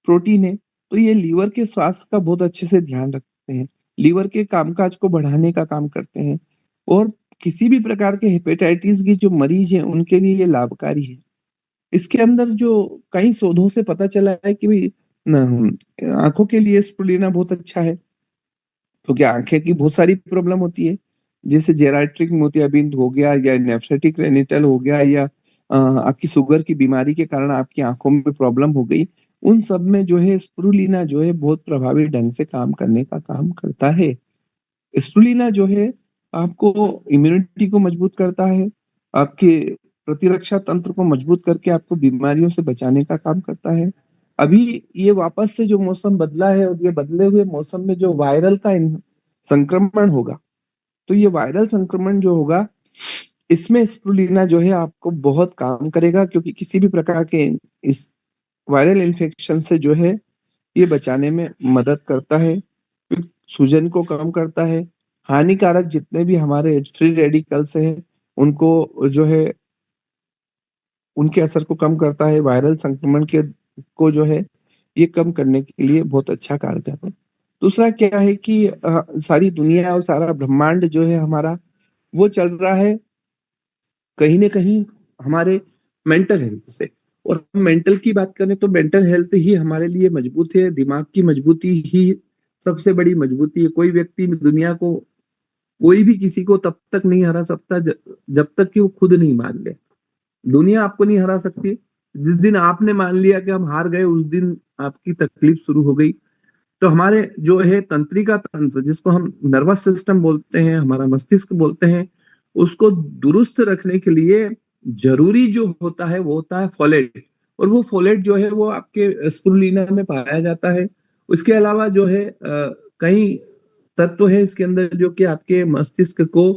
प्रोटीन है, तो ये लीवर के स्वास्थ्य का बहुत अच्छे से ध्यान रखते हैं। लीवर के कामकाज को बढ़ाने का काम करते हैं और किसी भी प्रकार के हेपेटाइटिस के जो मरीज़ हैं, उनके लिए ये लाभकारी है। इसके अंदर जो कई शोधों से पता चला है कि भई आँखों के लिए स्पिरुलिना बहुत अच्छा है। क्योंकि आँखें की बहुत सारी प्रॉब्लम होती है, जैसे जेराट्रिक मोतियाबिंद हो गया या नेफ्रेटिक रेनिटल हो गया या आपकी शुगर की बीमारी के कारण आपकी आँखों में प्रॉब्लम हो गई, उन सब में जो है स्पिरुलिना जो है बहुत प्रभावी ढंग से काम करने का काम करता है। स्पिरुलिना जो है आपको इम्यूनिटी को मजबूत करता है, आपके प्रतिरक्षा तंत्र को मजबूत करके आपको बीमारियों से बचाने का काम करता है। अभी ये वापस से जो मौसम बदला है और ये बदले हुए मौसम में जो वायरल का इन संक्रमण होगा, तो ये वायरल संक्रमण जो होगा, इसमें स्प्रुलिना जो है आपको बहुत काम करेगा, क्योंकि किसी भी प्रकार के इस वायरल इन्फेक्शन से जो है ये बचाने में मदद करता है, सूजन को कम करता है, हानिकारक जितने भी हमारे फ्री रेडिकल्स हैं उनको जो है उनके असर को कम करता है, वायरल संक्रमण के को जो है ये कम करने के लिए बहुत अच्छा कारगर है। दूसरा क्या है कि सारी दुनिया और सारा ब्रह्मांड जो है हमारा, वो चल रहा है कहीं न कहीं हमारे मेंटल हेल्थ से। और मेंटल की बात करें तो मेंटल हेल्थ ही हमारे लिए मजबूत है, दिमाग की मजबूती ही सबसे बड़ी मजबूती है। कोई व्यक्ति दुनिया को, कोई भी किसी को तब तक नहीं हरा सकता जब तक कि वो खुद नहीं मान ले। दुनिया आपको नहीं हरा सकती। जिस दिन आपने मान लिया कि हम हार गए, उस दिन आपकी तकलीफ शुरू हो गई। तो हमारे जो है तंत्रिका तंत्र, जिसको हम नर्वस सिस्टम बोलते हैं, हमारा मस्तिष्क बोलते हैं, उसको दुरुस्त रखने के लिए जरूरी जो होता है वो होता है फोलेट। और वो फोलेट जो है वो आपके स्प्रुलिना में पाया जाता है। उसके अलावा जो है कई तत्व है इसके अंदर जो कि आपके मस्तिष्क को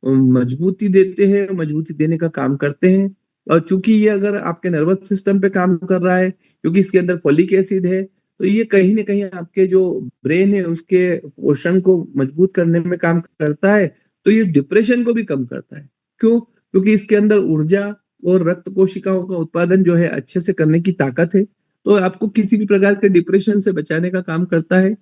मजबूती देते हैं, मजबूती देने का काम करते हैं। और चूंकि ये अगर आपके नर्वस सिस्टम पे काम कर रहा है, क्योंकि इसके अंदर फोलिक एसिड है, तो ये कहीं न कहीं आपके जो ब्रेन है उसके पोषण को मजबूत करने में काम करता है, तो ये डिप्रेशन को भी कम करता है। क्यों? क्योंकि इसके अंदर ऊर्जा और रक्त कोशिकाओं का उत्पादन जो है अच्छे से करने की ताकत है, तो आपको किसी भी प्रकार के डिप्रेशन से बचाने का काम करता है।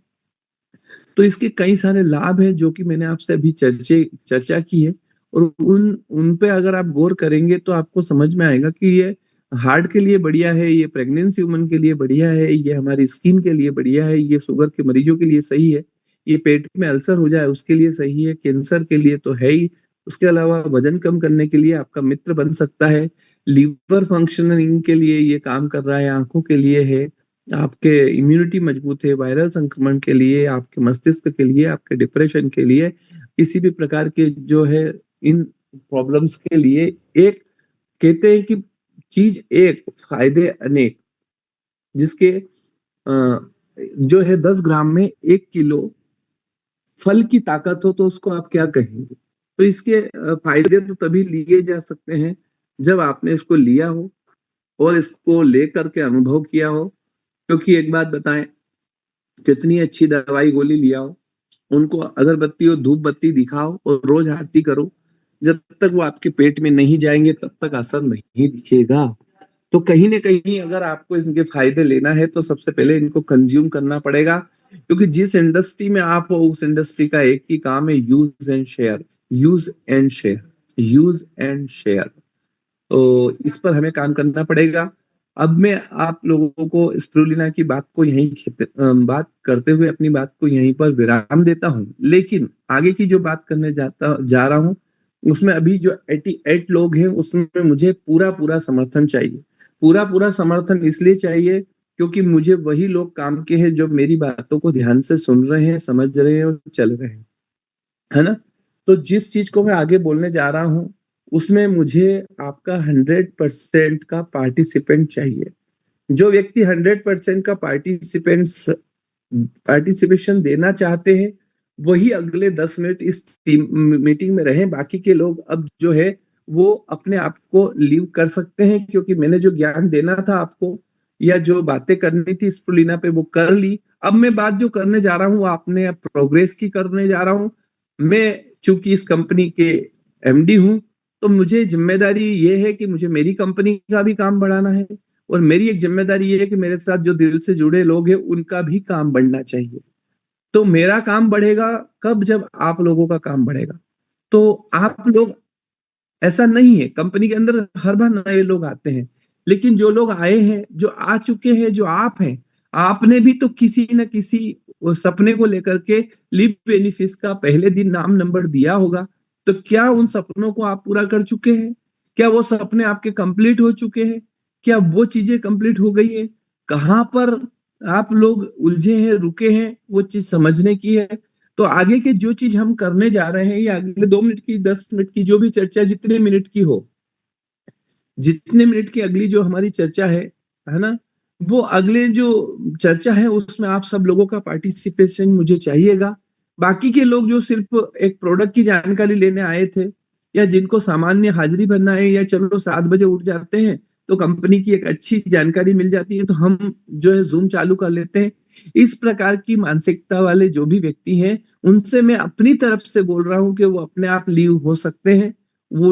तो इसके कई सारे लाभ हैं जो कि मैंने आपसे अभी चर्चा की है, और उन पे अगर आप गौर करेंगे तो आपको समझ में आएगा कि ये हार्ट के लिए बढ़िया है, ये प्रेग्नेंसी वुमन के लिए बढ़िया है, ये हमारी स्किन के लिए बढ़िया है, ये शुगर के मरीजों के लिए सही है, ये पेट में अल्सर हो जाए उसके लिए सही है, कैंसर के लिए तो है ही। उसके अलावा वजन कम करने के लिए आपका मित्र बन सकता है, लीवर फंक्शनिंग के लिए ये काम कर रहा है, आंखों के लिए है, आपके इम्यूनिटी मजबूत है, वायरल संक्रमण के लिए, आपके मस्तिष्क के लिए, आपके डिप्रेशन के लिए, किसी भी प्रकार के जो है इन प्रॉब्लम्स के लिए। एक कहते हैं कि चीज एक फायदे अनेक, जिसके जो है 10 ग्राम में 1 किलो फल की ताकत हो तो उसको आप क्या कहेंगे? तो इसके फायदे तो तभी लिए जा सकते हैं जब आपने इसको लिया हो और इसको लेकर के अनुभव किया हो। क्योंकि एक बात बताएं, कितनी अच्छी दवाई गोली लिया हो, उनको अगरबत्ती और धूप बत्ती दिखाओ और रोज आरती करो, जब तक वो आपके पेट में नहीं जाएंगे तब तक असर नहीं दिखेगा। तो कहीं ना कहीं अगर आपको इनके फायदे लेना है तो सबसे पहले इनको कंज्यूम करना पड़ेगा, क्योंकि जिस इंडस्ट्री में आप हो उस इंडस्ट्री का एक ही काम है, use and share, use and share, use and share. तो इस पर हमें काम करना पड़ेगा। अब मैं आप लोगों को स्पिरुलिना की बात को बात करते हुए अपनी बात को यहीं पर विराम देता हूँ, लेकिन आगे की जो बात करने जा रहा हूँ उसमें अभी जो 88 लोग हैं उसमें मुझे पूरा पूरा समर्थन चाहिए। पूरा पूरा समर्थन इसलिए चाहिए क्योंकि मुझे वही लोग काम के हैं जो मेरी बातों को ध्यान से सुन रहे हैं, समझ रहे हैं और चल रहे हैं, है ना? तो जिस चीज को मैं आगे बोलने जा रहा हूँ उसमें मुझे आपका 100% का पार्टिसिपेंट चाहिए। जो व्यक्ति 100% का पार्टिसिपेशन देना चाहते हैं वही अगले 10 मिनट इस टीम मीटिंग में रहें। बाकी के लोग अब जो है वो अपने आप को लीव कर सकते हैं, क्योंकि मैंने जो ज्ञान देना था आपको या जो बातें करनी थी स्प्रुलिना पे वो कर ली। अब मैं बात जो करने जा रहा हूँ आपने प्रोग्रेस की करने जा रहा हूँ। मैं चूंकि इस कंपनी के एमडी हूँ, तो मुझे जिम्मेदारी ये है कि मुझे मेरी कंपनी का भी काम बढ़ाना है, और मेरी एक जिम्मेदारी ये है कि मेरे साथ जो दिल से जुड़े लोग हैं उनका भी काम बढ़ना चाहिए। तो मेरा काम बढ़ेगा कब? जब आप लोगों का काम बढ़ेगा। तो आप लोग, ऐसा नहीं है, कंपनी के अंदर हर बार नए लोग आते हैं, लेकिन जो लोग आए हैं, जो आ चुके हैं, जो आप हैं, आपने भी तो किसी न किसी सपने को लेकर के लिव बेनिफिस का पहले दिन नाम नंबर दिया होगा। तो क्या उन सपनों को आप पूरा कर चुके हैं? क्या वो सपने आपके कंप्लीट हो चुके हैं? क्या वो चीजें कंप्लीट हो गई है? कहाँ पर आप लोग उलझे हैं, रुके हैं, वो चीज समझने की है। तो आगे के जो चीज हम करने जा रहे हैं, या अगले 2 मिनट की, 10 मिनट की जो भी चर्चा जितने मिनट की हो, जितने मिनट की अगली जो हमारी चर्चा है ना, वो अगले जो चर्चा है उसमें आप सब लोगों का पार्टिसिपेशन मुझे चाहिएगा। बाकी के लोग जो सिर्फ एक प्रोडक्ट की जानकारी लेने आए थे या जिनको सामान्य हाजिरी भरना है, या चलो 7 बजे उठ जाते हैं तो कंपनी की एक अच्छी जानकारी मिल जाती है तो हम जो है जूम चालू कर लेते हैं। इस प्रकार की मानसिकता वाले जो भी व्यक्ति हैं, उनसे मैं अपनी तरफ से बोल रहा हूँ कि वो अपने आप लीव हो सकते हैं। वो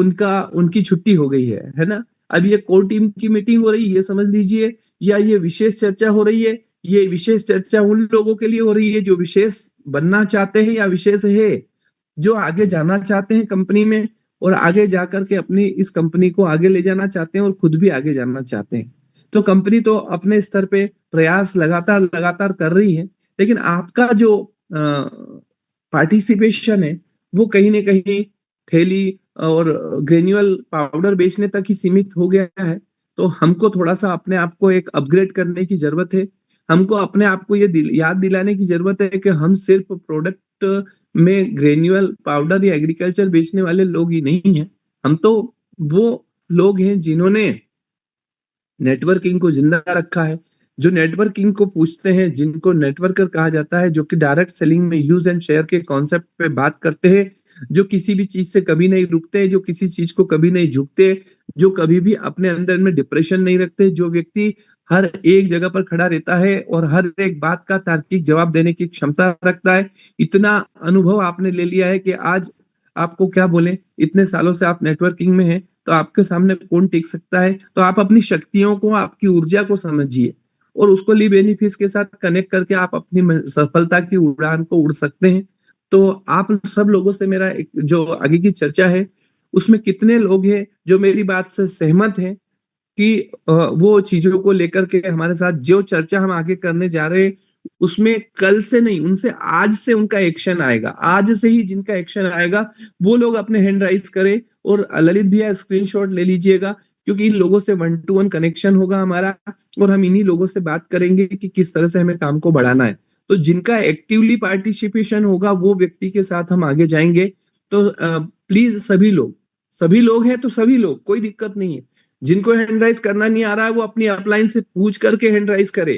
उनकी छुट्टी हो गई है ना? अब ये कोर टीम की मीटिंग हो रही है, ये समझ लीजिए, या ये विशेष चर्चा हो रही है, ये विशेष चर्चा उन लोगों के लिए हो रही है जो विशेष बनना चाहते हैं या विशेष है, जो आगे जाना चाहते हैं कंपनी में, और आगे जाकर के अपनी इस कंपनी को आगे ले जाना चाहते हैं और खुद भी आगे जाना चाहते हैं। तो कंपनी तो अपने स्तर पे प्रयास लगातार लगातार कर रही है, लेकिन आपका जो पार्टिसिपेशन है वो कहीं न कहीं थैली और ग्रेन्युअल पाउडर बेचने तक ही सीमित हो गया है। तो हमको थोड़ा-सा अपने आप को एक अपग्रेड करने की ज़रूरत है। हमको अपने आप को ये याद दिलाने की ज़रूरत है कि हम सिर्फ़ प्रोडक्ट में ग्रेन्युअल पाउडर या एग्रीकल्चर बेचने वाले लोग ही नहीं हैं। हम तो वो लोग हैं जिन्होंने नेटवर्किंग को जिंदा रखा है, जो नेटवर्किंग को पूछते हैं, जिनको नेटवर्कर कहा जाता है, जो कि डायरेक्ट सेलिंग में यूज एंड शेयर के कॉन्सेप्ट पे बात करते हैं, जो किसी भी चीज से कभी नहीं रुकते, जो किसी चीज को कभी नहीं झुकते, जो कभी भी अपने अंदर में डिप्रेशन नहीं रखते, जो व्यक्ति हर एक जगह पर खड़ा रहता है और हर एक बात का तार्किक जवाब देने की क्षमता रखता है। इतना अनुभव आपने ले लिया है कि आज आपको क्या बोले, इतने सालों से आप नेटवर्किंग में हैं, तो आपके सामने कौन टिक सकता है? तो आप अपनी शक्तियों को, आपकी ऊर्जा को समझिए और उसको ली बेनिफिट्स के साथ कनेक्ट करके आप अपनी सफलता की उड़ान को उड़ सकते हैं। तो आप सब लोगों से मेरा एक जो आगे की चर्चा है, उसमें कितने लोग हैं जो मेरी बात से सहमत हैं कि वो चीज़ों को लेकर के हमारे साथ जो चर्चा हम आगे करने जा रहे हैं, उसमें कल से नहीं, उनसे आज से उनका एक्शन आएगा। आज से ही जिनका एक्शन आएगा, वो लोग अपने हैंड राइज़ करें और ललित भैया स्क्रीनशॉट ले लीजिएगा, क्योंकि इन लोगों से वन टू वन कनेक्शन होगा हमारा और हम इन्हीं लोगों से बात करेंगे कि किस तरह से हमें काम को बढ़ाना है। तो जिनका एक्टिवली पार्टिसिपेशन होगा, वो व्यक्ति के साथ हम आगे जाएँगे। तो प्लीज़ सभी लोग हैं तो सभी लोग, कोई दिक्कत नहीं है। जिनको हैंड राइज करना नहीं आ रहा है वो अपनी अपलाइन से पूछ करके हैंड राइज करे,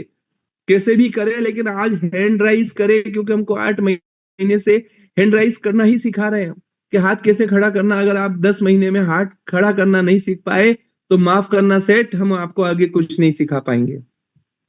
कैसे भी करे, लेकिन आज हैंड राइज करे, क्योंकि हमको 8 महीने से हैंड राइज करना ही सिखा रहे हैं कि हाथ कैसे खड़ा करना। अगर आप 10 महीने में हाथ खड़ा करना नहीं सीख पाए तो माफ करना सेठ, हम आपको आगे कुछ नहीं सिखा पाएंगे।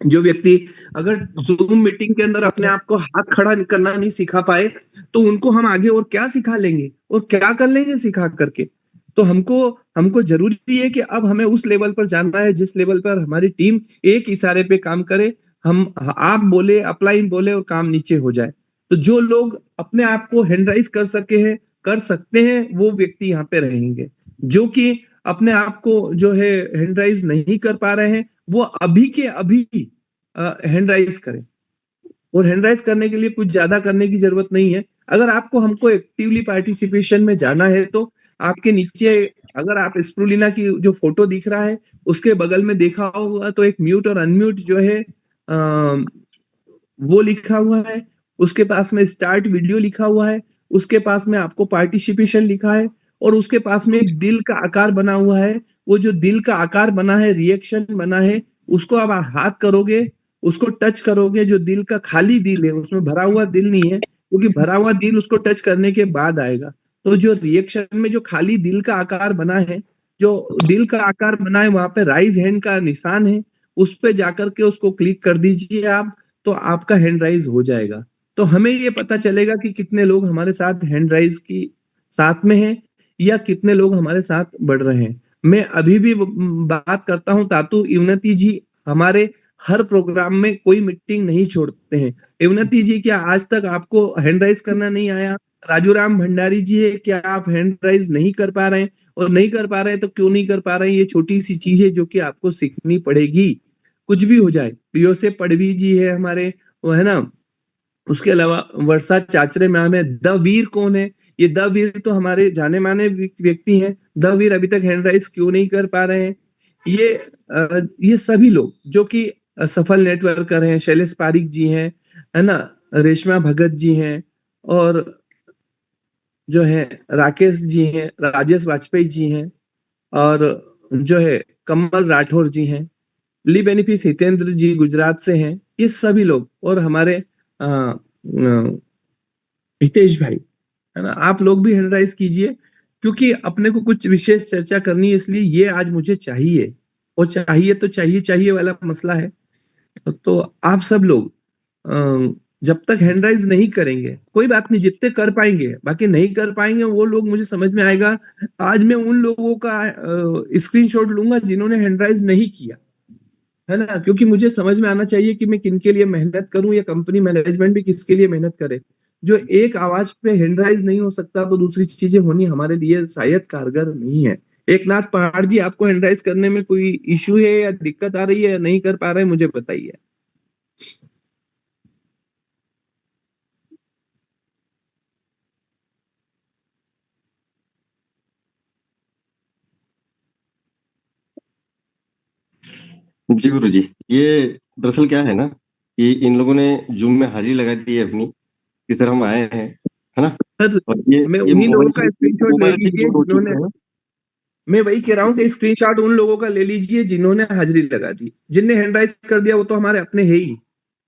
जो व्यक्ति अगर जूम मीटिंग के अंदर अपने आप को हाथ खड़ा करना नहीं सिखा पाए तो उनको हम आगे और क्या सिखा लेंगे और क्या कर लेंगे सिखा करके। तो हमको हमको जरूरी है कि अब हमें उस लेवल पर जानना है जिस लेवल पर हमारी टीम एक इशारे पे काम करे, हम आप बोले अपलाइन बोले और काम नीचे हो जाए। तो जो लोग अपने आप को हैंडराइज कर सकते हैं वो व्यक्ति यहाँ पे रहेंगे। जो कि अपने आप को जो है हैंडराइज नहीं कर पा रहे हैं, वो अभी के अभी हैंडराइज करें। और हैंडराइज करने के लिए कुछ ज्यादा करने की जरूरत नहीं है। अगर आपको हमको एक्टिवली पार्टिसिपेशन में जाना है तो आपके नीचे, अगर आप स्प्रुलिना की जो फोटो दिख रहा है उसके बगल में देखा होगा तो एक म्यूट और अनम्यूट जो है वो लिखा हुआ है। उसके पास में स्टार्ट वीडियो लिखा हुआ है। उसके पास में आपको पार्टिसिपेशन लिखा है और उसके पास में एक दिल का आकार बना हुआ है। वो जो दिल का आकार बना है, रिएक्शन बना है, उसको आप हाथ करोगे, उसको टच करोगे, जो दिल का खाली दिल है, उसमें भरा हुआ दिल नहीं है, क्योंकि भरा हुआ दिल उसको टच करने के बाद आएगा। तो जो रिएक्शन में जो खाली दिल का आकार बना है, जो दिल का आकार बना है, वहां पे राइज हैंड का निशान है, उस पे जाकर के उसको क्लिक कर दीजिए आप, तो आपका हैंड राइज हो जाएगा। तो हमें ये पता चलेगा कि कितने लोग हमारे साथ हैंड राइज की साथ में हैं या कितने लोग हमारे साथ बढ़ रहे हैं। मैं अभी भी बात करता हूँ, तातू इवनति जी हमारे हर प्रोग्राम में कोई मीटिंग नहीं छोड़ते हैं। इवनति जी, क्या आज तक आपको हैंड राइज करना नहीं आया? राजू राम भंडारी जी है, क्या आप हैंड राइज नहीं कर पा रहे हैं? और नहीं कर पा रहे हैं तो क्यों नहीं कर पा रहे हैं? ये छोटी सी चीज है जो कि आपको सीखनी पड़ेगी, कुछ भी हो जाए। पियो से पड़वी जी है हमारे, वो है ना। उसके अलावा वर्षा चाचरे मैम है। द वीर कौन है? ये द वीर तो हमारे जाने माने व्यक्ति हैं। द वीर अभी तक हैंड राइज क्यों नहीं कर पा रहे हैं? ये सभी लोग जो कि सफल नेटवर्कर हैं। शैलेश पारिक जी हैं, है ना, रेशमा भगत जी हैं, और जो है राकेश जी हैं, राजेश वाजपेयी जी हैं, और जो है कमल राठौर जी हैं, ली बेनिफिस हितेंद्र जी गुजरात से हैं। ये सभी लोग, और हमारे हितेश भाई, है ना, आप लोग भी हैंड राइज कीजिए। क्योंकि अपने को कुछ विशेष चर्चा करनी है, इसलिए ये आज मुझे चाहिए, और चाहिए तो चाहिए चाहिए वाला मसला है। तो आप सब लोग जब तक हैंड राइज नहीं करेंगे, कोई बात नहीं, जितने कर पाएंगे, बाकी नहीं कर पाएंगे वो लोग, मुझे समझ में आएगा। आज मैं उन लोगों का स्क्रीनशॉट लूंगा जिन्होंने हैंड राइज नहीं किया, है ना, क्योंकि मुझे समझ में आना चाहिए कि मैं किनके लिए मेहनत करूं, या कंपनी मैनेजमेंट भी किसके लिए मेहनत करे। जो एक आवाज पे हैंड राइज नहीं हो सकता, तो दूसरी चीजें होनी हमारे लिए शायद कारगर नहीं है। एक नाथ पहाड़ जी, आपको हैंड राइज करने में कोई इश्यू है या दिक्कत आ रही है, या नहीं कर पा रहे हैं, मुझे बताइए। जी गुरु जी, ये दरअसल क्या है ना कि इन लोगों ने जूम में हाजिरी लगा दी है अपनी, कि सर हम आए हैं, है ना। सर, और मैं ये उन्हीं लोगों का स्क्रीनशॉट ले मोबाइल से भी लीजिए लोड हो जिन्होंने, चुके हैं। मैं वही कह रहा हूँ कि स्क्रीनशॉट उन लोगों का ले लीजिए जिन्होंने हाजिरी लगा दी। जिनने हैंड राइज कर दिया वो तो हमारे अपने है ही,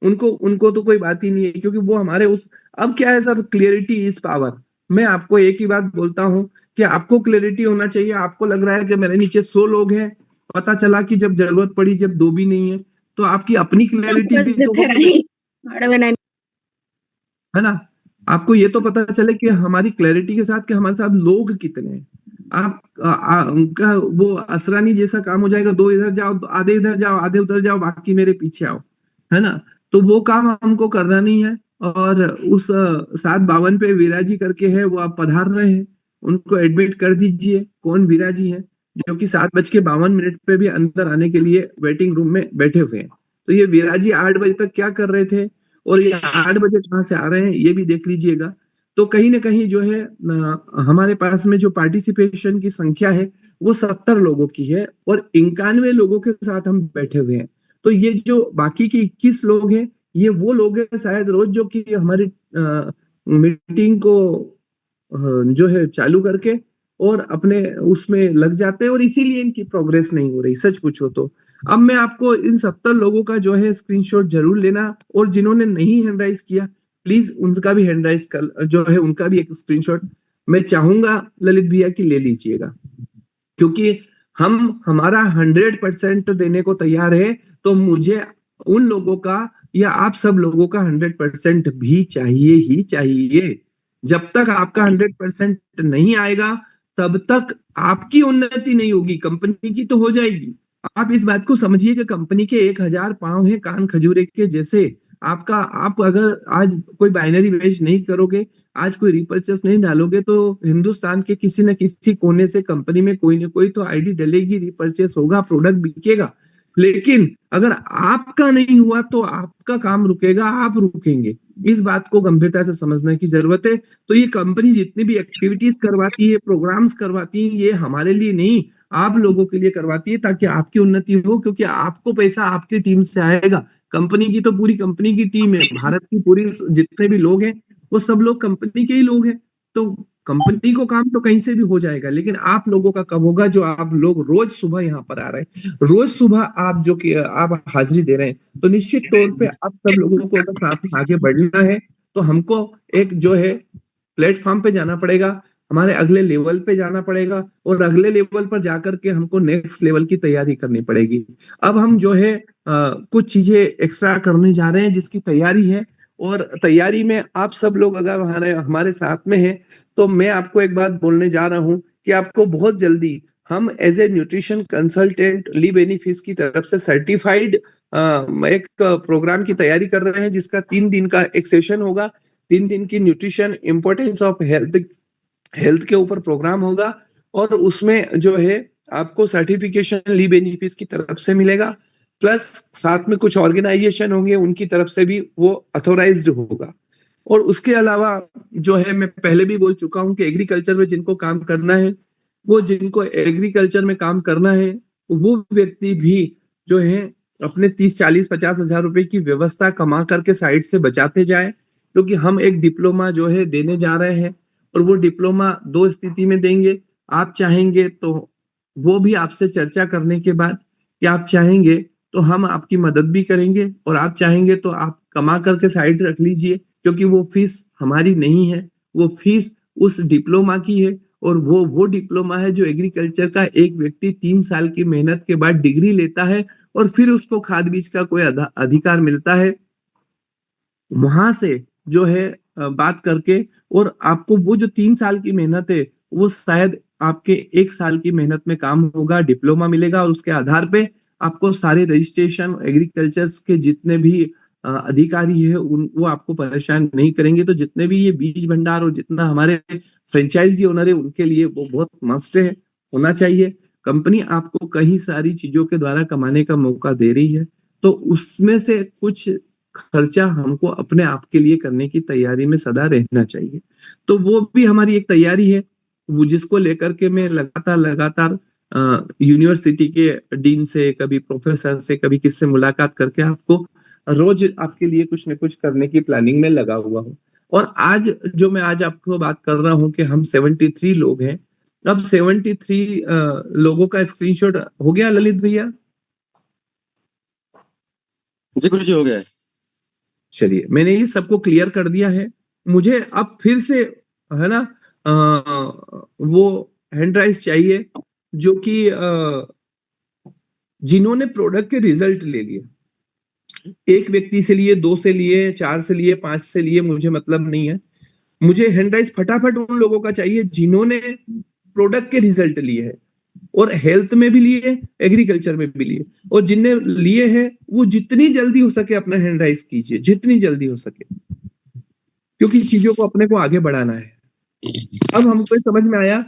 उनको उनको तो कोई बात ही नहीं है, क्योंकि वो हमारे उस, अब क्या है सर, क्लियरिटी इज पावर। मैं आपको एक ही बात बोलता हूँ कि आपको क्लियरिटी होना चाहिए। आपको लग रहा है कि मेरे नीचे 100 लोग हैं, पता चला कि जब जरूरत पड़ी जब 2 भी नहीं है, तो आपकी अपनी क्लियरिटी भी तो हो, है ना। आपको ये तो पता चले कि हमारी क्लैरिटी के साथ कि हमारे साथ लोग कितने हैं। आप उनका वो असरानी जैसा काम हो जाएगा, 2 इधर जाओ, आधे इधर जाओ, आधे उधर जाओ, बाकी मेरे पीछे आओ, है ना। तो वो काम हमको करना नहीं है। और उस 752 पे वीराजी करके है, वो आप पधार रहे हैं, उनको एडमिट कर दीजिए। कौन वीराजी है, जो कि 7:52 पे भी अंदर आने के लिए वेटिंग रूम में बैठे हुए हैं। तो ये वीराजी 8 बजे तक क्या कर रहे थे, और ये 8 बजे कहाँ से आ रहे हैं, ये भी देख लीजिएगा। तो कहीं ना कहीं जो है हमारे पास में जो पार्टिसिपेशन की संख्या है वो 70 लोगों की है, और 91 लोगों के साथ हम बैठे हुए हैं। तो ये जो बाकी के 21 लोग हैं, ये वो लोग हैं शायद रोज जो कि हमारी मीटिंग को जो है चालू करके और अपने उसमें लग जाते हैं, और इसीलिए इनकी प्रोग्रेस नहीं हो रही, सच पूछो तो। अब मैं आपको इन 70 लोगों का जो है स्क्रीनशॉट जरूर लेना, और जिन्होंने नहीं हैंड राइज किया, प्लीज उनका भी हैंड राइज कर, जो है उनका भी एक स्क्रीनशॉट मैं चाहूंगा ललित भैया की ले लीजिएगा। क्योंकि हम हमारा 100% देने को तैयार है, तो मुझे उन लोगों का या आप सब लोगों का 100% भी चाहिए ही चाहिए। जब तक आपका 100% नहीं आएगा, तब तक आपकी उन्नति नहीं होगी, कंपनी की तो हो जाएगी। आप इस बात को समझिए कि कंपनी के 1000 पांव हैं कान खजूरे के जैसे। आपका, आप अगर आज कोई बाइनरी वेज नहीं करोगे, आज कोई रिपर्चेस नहीं डालोगे, तो हिंदुस्तान के किसी न किसी कोने से कंपनी में कोई ना कोई तो आईडी डलेगी, रिपर्चेस होगा, प्रोडक्ट बिकेगा। लेकिन अगर आपका नहीं हुआ तो आपका काम रुकेगा, आप रुकेंगे। इस बात को गंभीरता से समझने की जरूरत है। तो ये कंपनी जितनी भी एक्टिविटीज करवाती है, प्रोग्राम्स करवाती है, ये हमारे लिए नहीं, आप लोगों के लिए करवाती है, ताकि आपकी उन्नति हो, क्योंकि आपको पैसा आपकी टीम से आएगा। कंपनी की तो पूरी कंपनी की टीम है, भारत की पूरी जितने भी लोग हैं वो सब लोग कंपनी के ही लोग हैं। तो कंपनी को काम तो कहीं से भी हो जाएगा, लेकिन आप लोगों का कब होगा, जो आप लोग रोज सुबह यहाँ पर आ रहे हैं, रोज सुबह आप जो कि आप हाजिरी दे रहे हैं, तो निश्चित तौर पे आप सब लोगों को अगर साथ में आगे बढ़ना है, तो हमको एक जो है प्लेटफॉर्म पे जाना पड़ेगा, हमारे अगले लेवल पे जाना पड़ेगा, और अगले लेवल पर जाकर के हमको नेक्स्ट लेवल की तैयारी करनी पड़ेगी। अब हम जो है कुछ चीजें एक्स्ट्रा करने जा रहे हैं जिसकी तैयारी है, और तैयारी में आप सब लोग अगर हमारे हमारे साथ में हैं, तो मैं आपको एक बात बोलने जा रहा हूं कि आपको बहुत जल्दी हम एज ए न्यूट्रिशन कंसल्टेंट ली बेनिफिस की तरफ से सर्टिफाइड एक प्रोग्राम की तैयारी कर रहे हैं, जिसका 3 दिन का एक सेशन होगा। 3 दिन की nutrition importance of health health के ऊपर प्रोग्राम होगा, और उसमें जो है आपको सर्टिफिकेशन ली बेनिफिस की तरफ से मिलेगा, प्लस साथ में कुछ ऑर्गेनाइजेशन होंगे उनकी तरफ से भी वो अथोराइज्ड होगा। और उसके अलावा जो है, मैं पहले भी बोल चुका हूं कि एग्रीकल्चर में जिनको काम करना है, वो जिनको एग्रीकल्चर में काम करना है, वो व्यक्ति भी जो है अपने 30 40 50 हजार रुपए की व्यवस्था कमा करके साइड से बचाते जाए, क्योंकि हम एक डिप्लोमा जो है देने जा रहे हैं, और वो डिप्लोमा 2 स्थिति में देंगे। आप चाहेंगे तो वो भी आपसे चर्चा करने के बाद कि आप चाहेंगे तो हम आपकी मदद भी करेंगे, और आप चाहेंगे तो आप कमा करके साइड रख लीजिए, क्योंकि वो फीस हमारी नहीं है, वो फीस उस डिप्लोमा की है। और वो डिप्लोमा है जो एग्रीकल्चर का एक व्यक्ति 3 साल की मेहनत के बाद डिग्री लेता है और फिर उसको खाद बीज का कोई अधिकार मिलता है, वहां से जो है बात करके, और आपको वो जो 3 साल की मेहनत है वो शायद आपके 1 साल की मेहनत में काम होगा, डिप्लोमा मिलेगा और उसके आधार पे आपको सारे रजिस्ट्रेशन एग्रीकल्चर के जितने भी अधिकारी है वो आपको परेशान नहीं करेंगे। तो जितने भी ये बीज भंडार और जितना हमारे फ्रेंचाइजी ओनर है उनके लिए वो बहुत मस्ट है, होना चाहिए। कंपनी आपको कई सारी चीजों के द्वारा कमाने का मौका दे रही है, तो उसमें से कुछ खर्चा हमको अपने आप के लिए करने की तैयारी में सदा रहना चाहिए। तो वो भी हमारी एक तैयारी है, वो जिसको लेकर के मैं लगातार यूनिवर्सिटी के डीन से, कभी प्रोफेसर से, कभी किससे मुलाकात करके आपको रोज आपके लिए कुछ न कुछ करने की प्लानिंग में लगा हुआ हूँ। और आज जो मैं आज आपको बात कर रहा हूँ कि हम 73 लोग हैं, अब 73 लोगों का स्क्रीनशॉट हो गया ललित भैया? जी गुरु जी, हो गया है। चलिए, मैंने ये सबको क्लियर कर दिया है। मुझे अब फिर से है ना वो हैंड राइज चाहिए जो कि जिन्होंने प्रोडक्ट के रिजल्ट ले लिए, एक व्यक्ति से लिए, 2 से लिए, 4 से लिए, 5 से लिए, मुझे मतलब नहीं है। मुझे हैंड राइज फटाफट उन लोगों का चाहिए जिन्होंने प्रोडक्ट के रिजल्ट लिए हैं और हेल्थ में भी लिए, एग्रीकल्चर में भी लिए, और जिनने लिए हैं वो जितनी जल्दी हो सके अपना हैंड राइज कीजिए, जितनी जल्दी हो सके, क्योंकि चीजों को अपने को आगे बढ़ाना है। अब हमको समझ में आया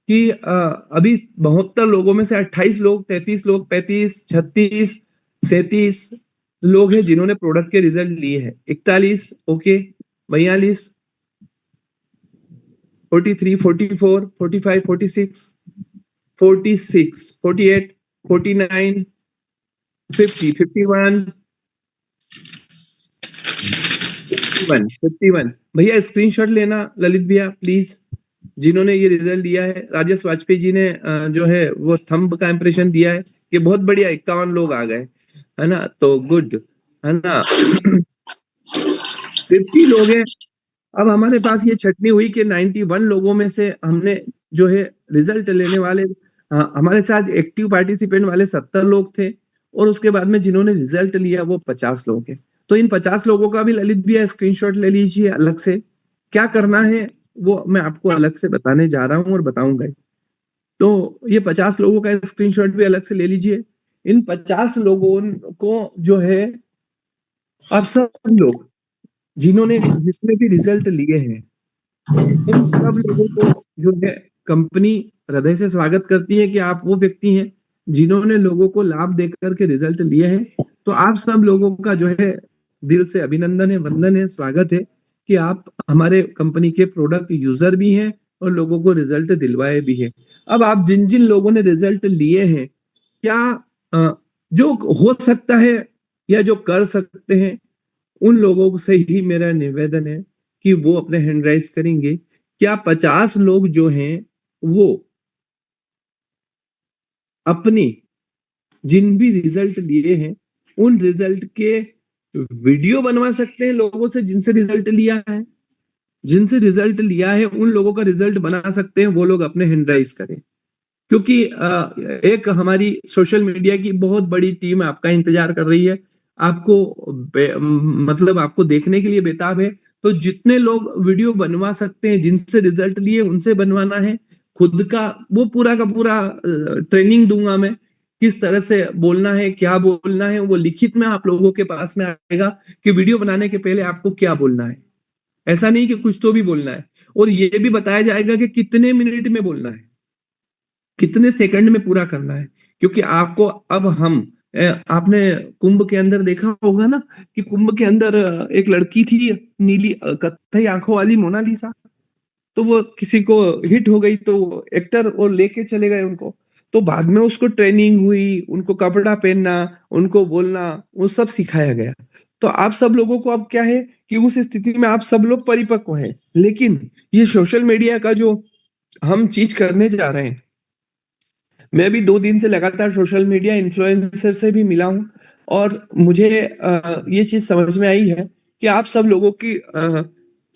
कि अभी 72 लोगों में से 28 लोग, 33 लोग, 35, 36, 37 लोग हैं जिन्होंने प्रोडक्ट के रिजल्ट लिए हैं। 41 ओके, 42, 43, 44, 45, 46, 46, 48, 49, 50, 51, 51। भैया स्क्रीनशॉट लेना ललित भैया प्लीज, जिन्होंने ये रिजल्ट दिया है। राजेश वाजपेयी जी ने जो है वो थंब का इंप्रेशन दिया है कि बहुत बढ़िया, 51 लोग आ गए, है ना, तो गुड, है ना। 50 लोग हैं। अब हमारे पास ये छटनी हुई कि 91 लोगों में से हमने जो है रिजल्ट लेने वाले, हमारे साथ एक्टिव पार्टिसिपेंट वाले 70 लोग थे, और उसके बाद में जिन्होंने रिजल्ट लिया वो 50 लोग हैं। तो इन 50 लोगों का भी ललित भैया स्क्रीनशॉट ले लीजिए अलग से। क्या करना है वो मैं आपको अलग से बताने जा रहा हूं और बताऊंगा। तो ये 50 लोगों का स्क्रीनशॉट भी अलग से ले लीजिए। इन 50 लोगों को जो है, आप सब लोग जिन्होंने जिसमें भी रिजल्ट लिए हैं, उन सब लोगों को जो है कंपनी हृदय से स्वागत करती है कि आप वो व्यक्ति हैं जिन्होंने लोगों को लाभ देकर के रिजल्ट लिए हैं। तो आप सब लोगों का जो है दिल से अभिनंदन है, वंदन है, स्वागत है कि आप हमारे कंपनी के प्रोडक्ट यूजर भी हैं और लोगों को रिजल्ट दिलवाए भी है। अब आप जिन जिन लोगों ने रिजल्ट लिए हैं, क्या जो हो सकता है या जो कर सकते हैं, उन लोगों से ही मेरा निवेदन है कि वो अपने हैंड राइज करेंगे। क्या 50 लोग जो हैं वो अपनी जिन भी रिजल्ट लिए हैं उन रिजल्ट के वीडियो बनवा सकते हैं लोगों से जिनसे रिजल्ट लिया है? जिनसे रिजल्ट लिया है उन लोगों का रिजल्ट बना सकते हैं, वो लोग अपने हैंड राइज करें। क्योंकि एक हमारी सोशल मीडिया की बहुत बड़ी टीम आपका इंतजार कर रही है, आपको मतलब आपको देखने के लिए बेताब है। तो जितने लोग वीडियो बनवा सकते हैं, जिनसे रिजल्ट लिए उनसे बनवाना है। खुद का वो पूरा का पूरा ट्रेनिंग दूंगा मैं, किस तरह से बोलना है, क्या बोलना है, वो लिखित में आप लोगों के पास में आएगा कि वीडियो बनाने के पहले आपको क्या बोलना है। ऐसा नहीं कि कुछ तो भी बोलना है, और ये भी बताया जाएगा कि कितने मिनट में बोलना है, कितने सेकंड में पूरा करना है। क्योंकि आपको अब हम आपने कुंभ के अंदर देखा होगा ना कि कुंभ के अंदर एक लड़की थी, नीली कत्थई आंखों वाली मोनालिसा, तो वो किसी को हिट हो गई तो एक्टर और लेके चले गए उनको। तो बाद में उसको ट्रेनिंग हुई, उनको कपड़ा पहनना, उनको बोलना, वो सब सिखाया गया। तो आप सब लोगों को अब क्या है कि उस स्थिति में आप सब लोग परिपक्व हैं, लेकिन ये सोशल मीडिया का जो हम चीज करने जा रहे हैं, मैं भी 2 दिन से लगातार सोशल मीडिया इन्फ्लुएंसर से भी मिला हूं, और मुझे ये चीज समझ में आई है कि आप सब लोगों की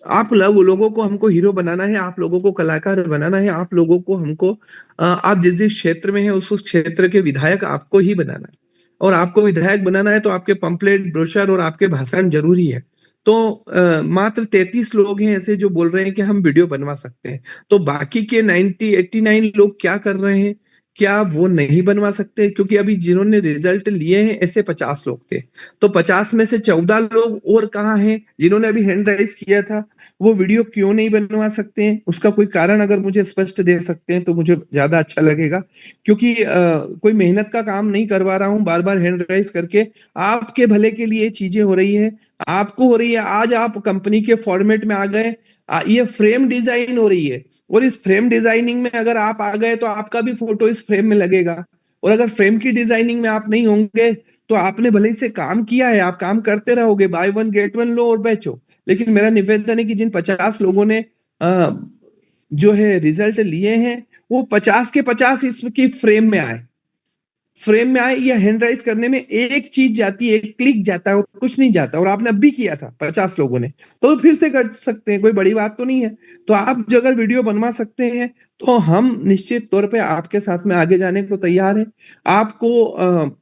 आप लोगों को हमको हीरो बनाना है, आप लोगों को कलाकार बनाना है, आप लोगों को हमको आप जिस जिस क्षेत्र में है उस क्षेत्र के विधायक आपको ही बनाना है। और आपको विधायक बनाना है तो आपके पंपलेट, ब्रोशर और आपके भाषण जरूरी है। तो मात्र 33 लोग हैं ऐसे जो बोल रहे हैं कि हम वीडियो बनवा सकते हैं। तो बाकी के 89 लोग क्या कर रहे हैं? क्या वो नहीं बनवा सकते? क्योंकि अभी जिन्होंने रिजल्ट लिए हैं ऐसे 50 लोग थे। तो 50 में से 14 लोग और कहाँ हैं जिन्होंने अभी हैंड राइज किया था? वो वीडियो क्यों नहीं बनवा सकते हैं? उसका कोई कारण अगर मुझे स्पष्ट दे सकते हैं तो मुझे ज्यादा अच्छा लगेगा। क्योंकि कोई मेहनत का काम नहीं करवा रहा हूं बार बार हैंड राइज करके। आपके भले के लिए चीजें हो रही है, आपको हो रही है। आज आप कंपनी के फॉर्मेट में आ गए, ये फ्रेम डिजाइन हो रही है और इस फ्रेम डिजाइनिंग में अगर आप आ गए तो आपका भी फोटो इस फ्रेम में लगेगा। और अगर फ्रेम की डिजाइनिंग में आप नहीं होंगे तो आपने भले से काम किया है, आप काम करते रहोगे, बाय वन गेट वन लो और बेचो। लेकिन मेरा निवेदन है कि जिन 50 लोगों ने जो है रिजल्ट लिए हैं वो 50 के 50 इसकी फ्रेम में आए। फ्रेम में आए या हैंड राइज करने में एक चीज जाती है, एक क्लिक जाता है और कुछ नहीं जाता। और आपने अब भी किया था 50 लोगों ने, तो फिर से कर सकते हैं, कोई बड़ी बात तो नहीं है। तो आप जो अगर वीडियो बनवा सकते हैं तो हम निश्चित तौर पे आपके साथ में आगे जाने को तैयार हैं। आपको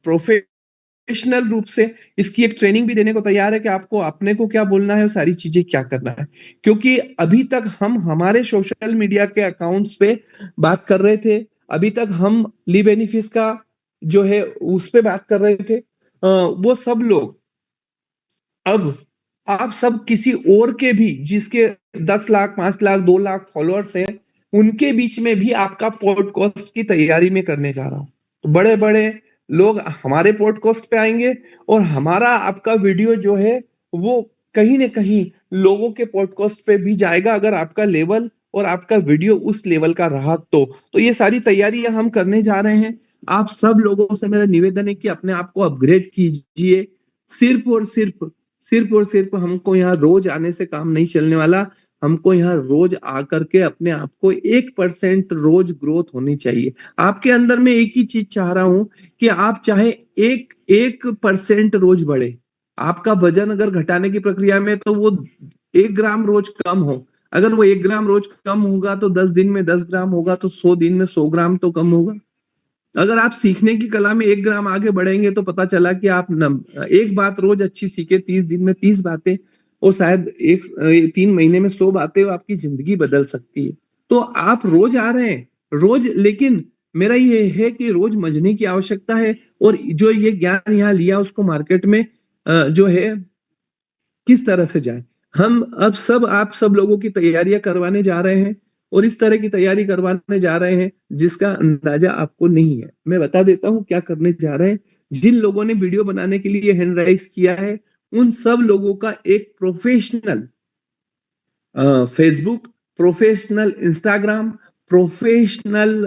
प्रोफेशनल रूप से इसकी एक ट्रेनिंग भी देने को तैयार है कि आपको अपने को क्या बोलना है और सारी चीजें क्या करना है। क्योंकि अभी तक हम हमारे सोशल मीडिया के अकाउंट्स पे बात कर रहे थे, अभी तक हम ली बेनिफिस का जो है उस पे बात कर रहे थे। वो सब लोग अब आप सब किसी और के भी जिसके 10 लाख, 5 लाख, 2 लाख फॉलोअर्स हैं, उनके बीच में भी आपका पॉडकास्ट की तैयारी में करने जा रहा हूं। तो बड़े बड़े लोग हमारे पॉडकास्ट पे आएंगे और हमारा आपका वीडियो जो है वो कहीं ना कहीं लोगों के पॉडकास्ट पे भी जाएगा, अगर आपका लेवल और आपका वीडियो उस लेवल का रहा तो ये सारी तैयारियां हम करने जा रहे हैं। आप सब लोगों से मेरा निवेदन है कि अपने आप को अपग्रेड कीजिए। सिर्फ और सिर्फ हमको यहाँ रोज आने से काम नहीं चलने वाला। हमको यहाँ रोज आकर के अपने आप को 1% रोज ग्रोथ होनी चाहिए। आपके अंदर में एक ही चीज चाह रहा हूं कि आप चाहे 1% रोज बढ़े। आपका वजन अगर घटाने की प्रक्रिया में तो वो 1 ग्राम रोज कम हो। अगर वो 1 ग्राम रोज कम होगा तो 10 दिन में 10 ग्राम होगा, तो 100 दिन में 100 ग्राम तो कम होगा। अगर आप सीखने की कला में 1 ग्राम आगे बढ़ेंगे तो पता चला कि आप एक बात रोज अच्छी सीखे, 30 दिन में 30 बातें, और शायद 3 महीने में 100 बातें, आपकी जिंदगी बदल सकती है। तो आप रोज आ रहे हैं रोज, लेकिन मेरा ये है कि रोज समझने की आवश्यकता है। और जो ये ज्ञान यहाँ लिया उसको मार्केट में जो है किस तरह से जाए। हम अब सब आप सब लोगों की तैयारियां करवाने जा रहे हैं और इस तरह की तैयारी करवाने जा रहे हैं जिसका अंदाजा आपको नहीं है। मैं बता देता हूं क्या करने जा रहे हैं। जिन लोगों ने वीडियो बनाने के लिए हैंड राइज किया है उन सब लोगों का एक professional Facebook, professional Instagram, professional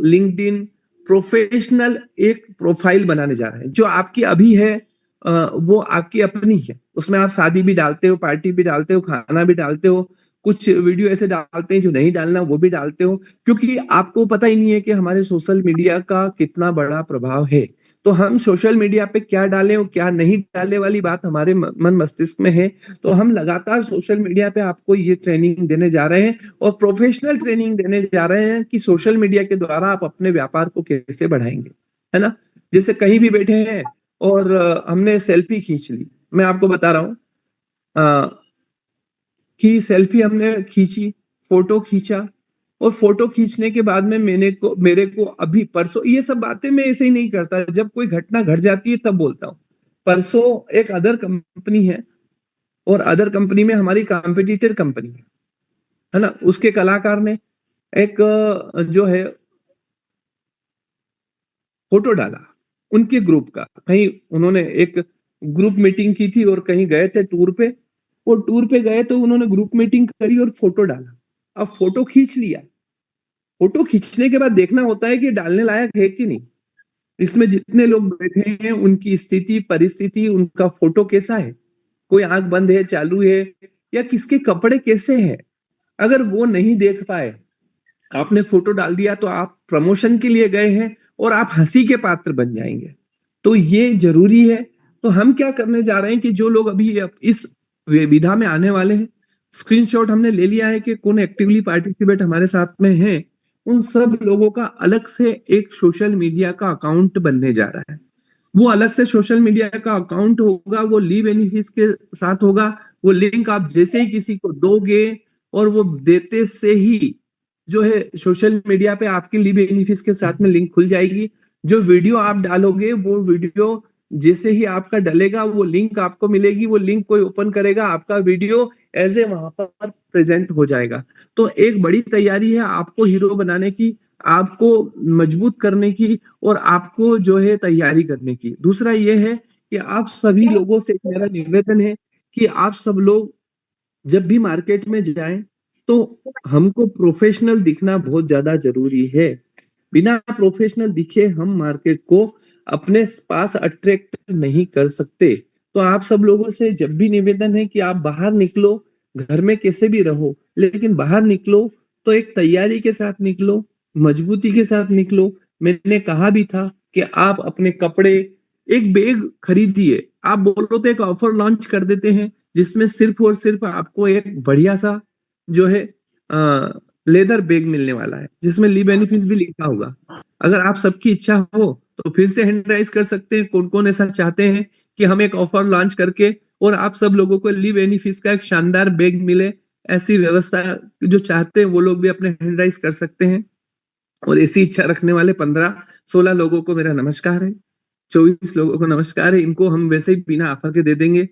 LinkedIn, professional एक प्रोफाइल बनाने जा रहे हैं। जो आपकी अभी है वो आपकी अपनी है, उसमें आप शादी भी डालते हो, पार्टी भी डालते हो, खाना भी डालते हो, कुछ वीडियो ऐसे डालते हैं जो नहीं डालना वो भी डालते हो, क्योंकि आपको पता ही नहीं है कि हमारे सोशल मीडिया का कितना बड़ा प्रभाव है। तो हम सोशल मीडिया पे क्या डालें और क्या नहीं डालने वाली बात हमारे मन मस्तिष्क में है। तो हम लगातार सोशल मीडिया पे आपको ये ट्रेनिंग देने जा रहे हैं और प्रोफेशनल ट्रेनिंग देने जा रहे हैं कि सोशल मीडिया के द्वारा आप अपने व्यापार को कैसे बढ़ाएंगे, है ना। जैसे कहीं भी बैठे हैं और हमने सेल्फी खींच ली। मैं आपको बता रहा हूँ कि सेल्फी हमने खींची, फोटो खींचा, और फोटो खींचने के बाद में मेरे को अभी परसों, ये सब बातें मैं ऐसे ही नहीं करता, जब कोई घटना घट जाती है तब बोलता हूँ। परसों एक अदर कंपनी है और अदर कंपनी में हमारी कॉम्पिटिटर कंपनी है ना, उसके कलाकार ने एक जो है फोटो डाला उनके ग्रुप का। कहीं उन्होंने एक ग्रुप मीटिंग की थी और कहीं गए थे टूर पे, और टूर पे गए तो उन्होंने ग्रुप मीटिंग करी और फोटो डाला। अब फोटो खींच लिया, फोटो खींचने के बाद देखना होता है कि डालने लायक है कि नहीं। इसमें जितने लोग बैठे हैं उनकी स्थिति, परिस्थिति, उनका फोटो कैसा है, कोई आंख बंद है, चालू है, या किसके कपड़े कैसे हैं। अगर वो नहीं देख पाए, आपने फोटो डाल दिया तो आप प्रमोशन के लिए गए हैं और आप हंसी के पात्र बन जाएंगे। तो ये जरूरी है। तो हम क्या करने जा रहे हैं कि जो लोग अभी इस विधा में आने वाले हैं स्क्रीनशॉट हमने ले लिया है कि कौन एक्टिवली पार्टिसिपेट हमारे साथ में है, उन सब लोगों का अलग से एक सोशल मीडिया का अकाउंट बनने जा रहा है। वो अलग से सोशल मीडिया का अकाउंट होगा, वो ली बेनिफिट्स के साथ होगा। वो लिंक आप जैसे ही किसी को दोगे और वो देते से ही जो है सोशल मीडिया पे आपके ली बेनिफिट्स के साथ में लिंक खुल जाएगी। जो वीडियो आप डालोगे वो वीडियो जैसे ही आपका डलेगा वो लिंक आपको मिलेगी, वो लिंक कोई ओपन करेगा, आपका वीडियो एज ए वहां पर प्रेजेंट हो जाएगा। तो एक बड़ी तैयारी है आपको हीरो बनाने की, आपको मजबूत करने की और आपको जो है तैयारी करने की। दूसरा ये है कि आप सभी लोगों से मेरा निवेदन है कि आप सब लोग जब भी मार्केट में जाएं तो हमको प्रोफेशनल दिखना बहुत ज्यादा जरूरी है। बिना प्रोफेशनल दिखे हम मार्केट को अपने पास अट्रैक्ट नहीं कर सकते। तो आप सब लोगों से जब भी निवेदन है कि आप बाहर निकलो, घर में कैसे भी रहो लेकिन बाहर निकलो तो एक तैयारी के साथ निकलो, मजबूती के साथ निकलो। मैंने कहा भी था कि आप अपने कपड़े, एक बैग खरीदिए। आप बोलो तो एक ऑफर लॉन्च कर देते हैं जिसमें सिर्फ और सिर्फ आपको एक बढ़िया सा जो है लेदर बैग मिलने वाला है जिसमें ली बेनिफिट्स भी लिखा होगा। अगर आप सबकी इच्छा हो तो फिर से हैंड राइज कर सकते हैं कौन कौन ऐसा चाहते हैं कि हम एक ऑफर लॉन्च करके और आप सब लोगों को ली बेनिफिट्स का एक शानदार बैग मिले। ऐसी व्यवस्था जो चाहते हैं वो लोग भी अपने हैंड राइज कर सकते हैं। और ऐसी इच्छा रखने वाले 15-16 लोगों को मेरा नमस्कार है, 24 लोगों को नमस्कार है। इनको हम वैसे ही बिना ऑफर के दे देंगे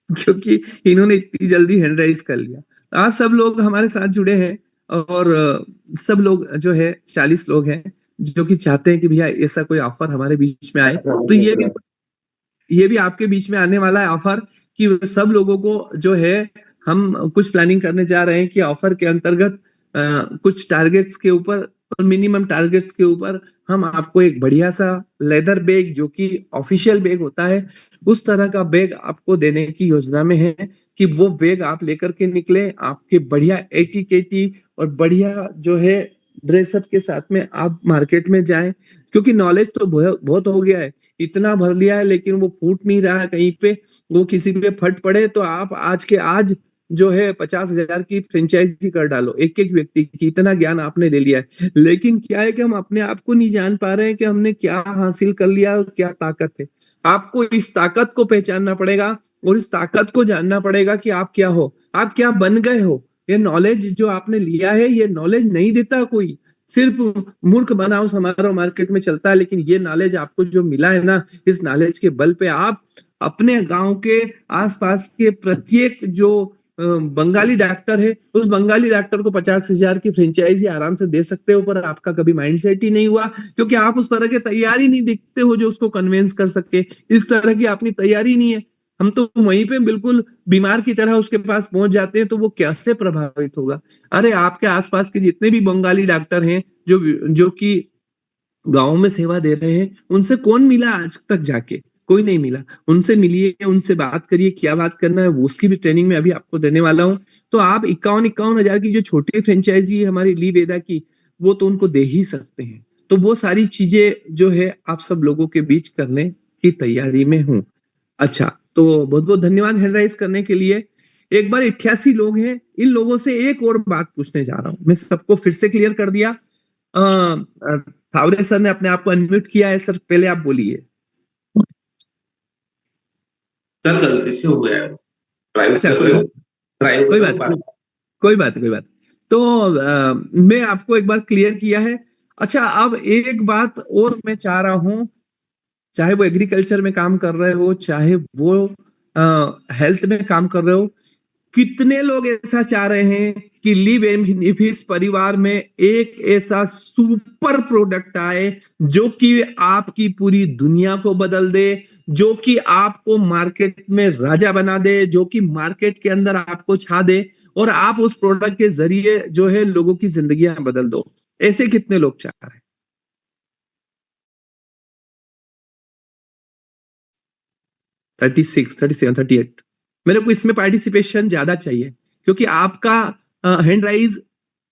क्योंकि इन्होंने इतनी जल्दी हैंड राइज कर लिया। आप सब लोग हमारे साथ जुड़े हैं और सब लोग जो है 40 लोग हैं जो कि चाहते हैं कि भैया ऐसा कोई ऑफर हमारे बीच में आए। तो ये भी आपके बीच में आने वाला है ऑफर कि सब लोगों को जो है हम कुछ प्लानिंग करने जा रहे हैं कि ऑफर के अंतर्गत कुछ टारगेट्स के ऊपर, मिनिमम टारगेट्स के ऊपर हम आपको एक बढ़िया सा लेदर बैग जो कि ऑफिशियल बैग होता है उस तरह का बैग आपको देने की योजना में है कि वो बैग आप लेकर के निकले, आपके बढ़िया एटीकेटी और बढ़िया जो है ड्रेसअप के साथ में आप मार्केट में जाएं। क्योंकि नॉलेज तो बहुत हो गया है, इतना भर लिया है लेकिन वो फूट नहीं रहा है कहीं पे, वो किसी पे फट पड़े तो आप आज के आज जो है 50,000 की फ्रेंचाइजी कर डालो एक एक व्यक्ति की, इतना ज्ञान आपने ले लिया है। लेकिन क्या है कि हम अपने आप को नहीं जान पा रहे हैं कि हमने क्या हासिल कर लिया और क्या ताकत है। आपको इस ताकत को पहचानना पड़ेगा और इस ताकत को जानना पड़ेगा कि आप क्या हो, आप क्या बन गए हो। ये नॉलेज जो आपने लिया है ये नॉलेज नहीं देता कोई, सिर्फ मूर्ख बनाओ समारोह मार्केट में चलता है। लेकिन ये नॉलेज आपको जो मिला है ना, इस नॉलेज के बल पे आप अपने गांव के आसपास के प्रत्येक जो बंगाली डॉक्टर है उस बंगाली डॉक्टर को 50,000 की फ्रेंचाइजी आराम से दे सकते हो। पर आपका कभी माइंडसेट ही नहीं हुआ क्योंकि आप उस तरह की तैयारी नहीं दिखते हो जो उसको कन्विंस कर सके। इस तरह की अपनी तैयारी नहीं है। हम तो वहीं पे बिल्कुल बीमार की तरह उसके पास पहुंच जाते हैं तो वो कैसे प्रभावित होगा। अरे आपके आसपास के जितने भी बंगाली डॉक्टर हैं जो कि गांव में सेवा दे रहे हैं उनसे कौन मिला आज तक जाके? कोई नहीं मिला। उनसे मिलिए, उनसे बात करिए, क्या बात करना है वो उसकी भी ट्रेनिंग में अभी आपको देने वाला हूं। तो आप 51,000 की जो छोटी फ्रेंचाइजी है हमारी ली वेदा की वो तो उनको दे ही सकते हैं। तो वो सारी चीजें जो है आप सब लोगों के बीच करने की तैयारी में हूं। अच्छा, तो बहुत बहुत धन्यवाद हैंड राइज करने के लिए। एक बार 88 लोग हैं, इन लोगों से एक और बात पूछने जा रहा हूं। मैं सबको फिर से क्लियर कर दिया। थावरे सर ने अपने आप को अनम्यूट किया है। सर पहले आप बोलिए। सर गलती से हो गया है, ड्राइव अच्छा, कर रहे हो, ड्राइव कोई कर रहे बात हो। कोई बात कोई बात। तो मैं आपको एक बार क्लियर किया है। अच्छा, अब एक बात और मैं चाह रहा हूं, चाहे वो एग्रीकल्चर में काम कर रहे हो, चाहे वो हेल्थ में काम कर रहे हो, कितने लोग ऐसा चाह रहे हैं कि लिव बेनिफिट्स परिवार में एक ऐसा सुपर प्रोडक्ट आए जो कि आपकी पूरी दुनिया को बदल दे, जो कि आपको मार्केट में राजा बना दे, जो कि मार्केट के अंदर आपको छा दे और आप उस प्रोडक्ट के जरिए जो है लोगों की जिंदगियां बदल दो। ऐसे कितने लोग चाह रहे हैं? 36, 37, 38। मेरे को इसमें पार्टिसिपेशन ज्यादा चाहिए क्योंकि आपका हैंड राइज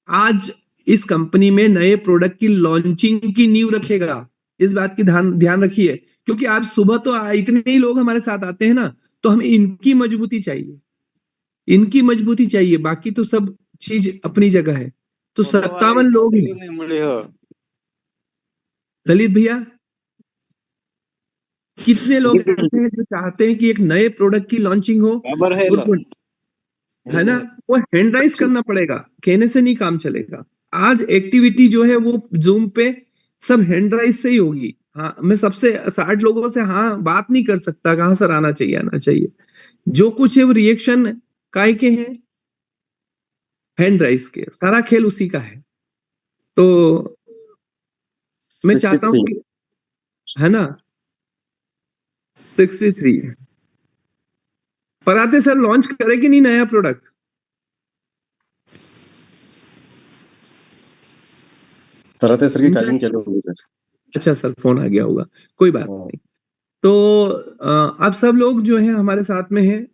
आज इस कंपनी में नए प्रोडक्ट की लॉन्चिंग की नींव रखेगा। इस बात की ध्यान रखिए क्योंकि आज सुबह तो इतने ही लोग हमारे साथ आते हैं ना, तो हमें इनकी मजबूती चाहिए। इनकी मजबूती चाहिए, बाकी तो सब चीज अपनी जगह है। तो 57 लोग हैं ललित भैया, कितने लोग ऐसे हैं जो चाहते हैं कि एक नए प्रोडक्ट की लॉन्चिंग हो और है ना, वो हैंड राइज करना पड़ेगा, कहने से नहीं काम चलेगा। आज एक्टिविटी जो है वो जूम पे सब हैंड राइज से ही होगी। हाँ, मैं सबसे 60 लोगों से हाँ बात नहीं कर सकता कहाँ सर आना चाहिए आना चाहिए, जो कुछ है वो रिएक्शन काय के हैं, हैंड राइज के, सारा खेल उसी का है। तो मैं चाहता 63। हूँ कि, है ना, 63 है। पराते सर लॉन्च करे कि नहीं नया प्रोडक्ट? तरह सर की कॉलिंग चालू होगी सर। अच्छा सर फोन आ गया होगा, कोई बात हाँ। नहीं। तो आप सब लोग जो है हमारे साथ में है,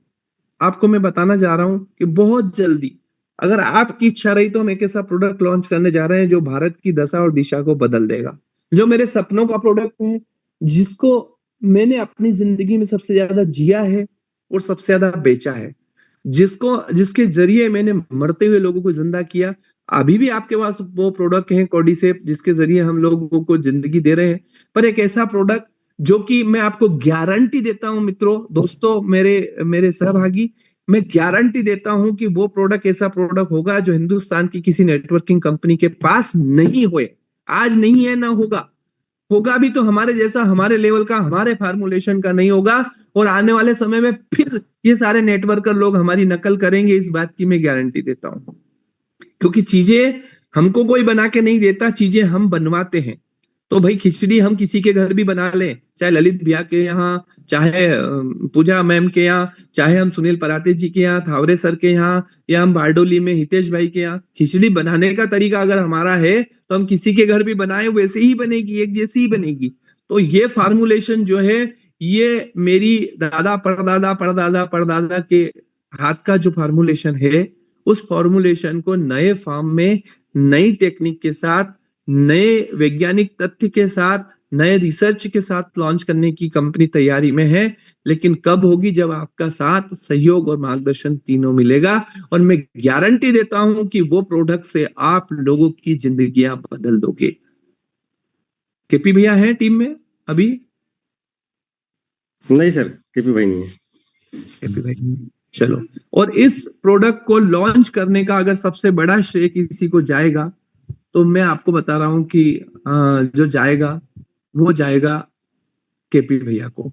आपको मैं बताना जा रहा हूं कि बहुत जल्दी अगर आपकी इच्छा रही तो हम एक ऐसा प्रोडक्ट लॉन्च करने जा रहे हैं जो भारत की दशा और दिशा को बदल देगा, जो मेरे सपनों का प्रोडक्ट है, जिसको मैंने अपनी जिंदगी में सबसे ज्यादा जिया है और सबसे ज्यादा बेचा है, जिसके जरिए मैंने मरते हुए लोगों को जिंदा किया। अभी भी आपके पास वो प्रोडक्ट है कोडिसेप, जिसके जरिए हम लोगों को जिंदगी दे रहे हैं। पर एक ऐसा प्रोडक्ट जो कि मैं आपको गारंटी देता हूं मित्रों, दोस्तों, मेरे मेरे सहभागी, मैं गारंटी देता हूं कि वो प्रोडक्ट ऐसा प्रोडक्ट होगा जो हिंदुस्तान की किसी नेटवर्किंग कंपनी के पास नहीं हुए, आज नहीं है ना होगा, होगा भी तो हमारे जैसा, हमारे लेवल का, हमारे फार्मूलेशन का नहीं होगा। और आने वाले समय में फिर ये सारे नेटवर्कर लोग हमारी नकल करेंगे, इस बात की मैं गारंटी देता हूं। क्योंकि चीजें हमको कोई बना के नहीं देता, चीजें हम बनवाते हैं। तो भाई खिचड़ी हम किसी के घर भी बना लें, चाहे ललित भैया के यहाँ, चाहे पूजा मैम के यहाँ, चाहे हम सुनील पराते जी के यहाँ, थावरे सर के यहाँ, या हम बारडोली में हितेश भाई के यहाँ, खिचड़ी बनाने का तरीका अगर हमारा है तो हम किसी के घर भी बनाए वैसे ही बनेगी, एक जैसी ही बनेगी। तो ये फार्मूलेशन जो है, ये मेरी दादा परदादा परदादा परदादा के हाथ का जो फार्मूलेशन है, उस फॉर्मुलेशन को नए फॉर्म में, नई टेक्निक के साथ, नए वैज्ञानिक तथ्य के साथ, नए रिसर्च के साथ लॉन्च करने की कंपनी तैयारी में है। लेकिन कब होगी? जब आपका साथ, सहयोग और मार्गदर्शन तीनों मिलेगा। और मैं गारंटी देता हूं कि वो प्रोडक्ट से आप लोगों की जिंदगियां बदल दोगे। केपी भैया हैं टीम में अभी? नहीं सर, केपी भाई नहीं है। केपी भाई नहीं है। चलो, और इस प्रोडक्ट को लॉन्च करने का अगर सबसे बड़ा श्रेय किसी को जाएगा तो मैं आपको बता रहा हूं कि जो जाएगा वो जाएगा केपी भैया को।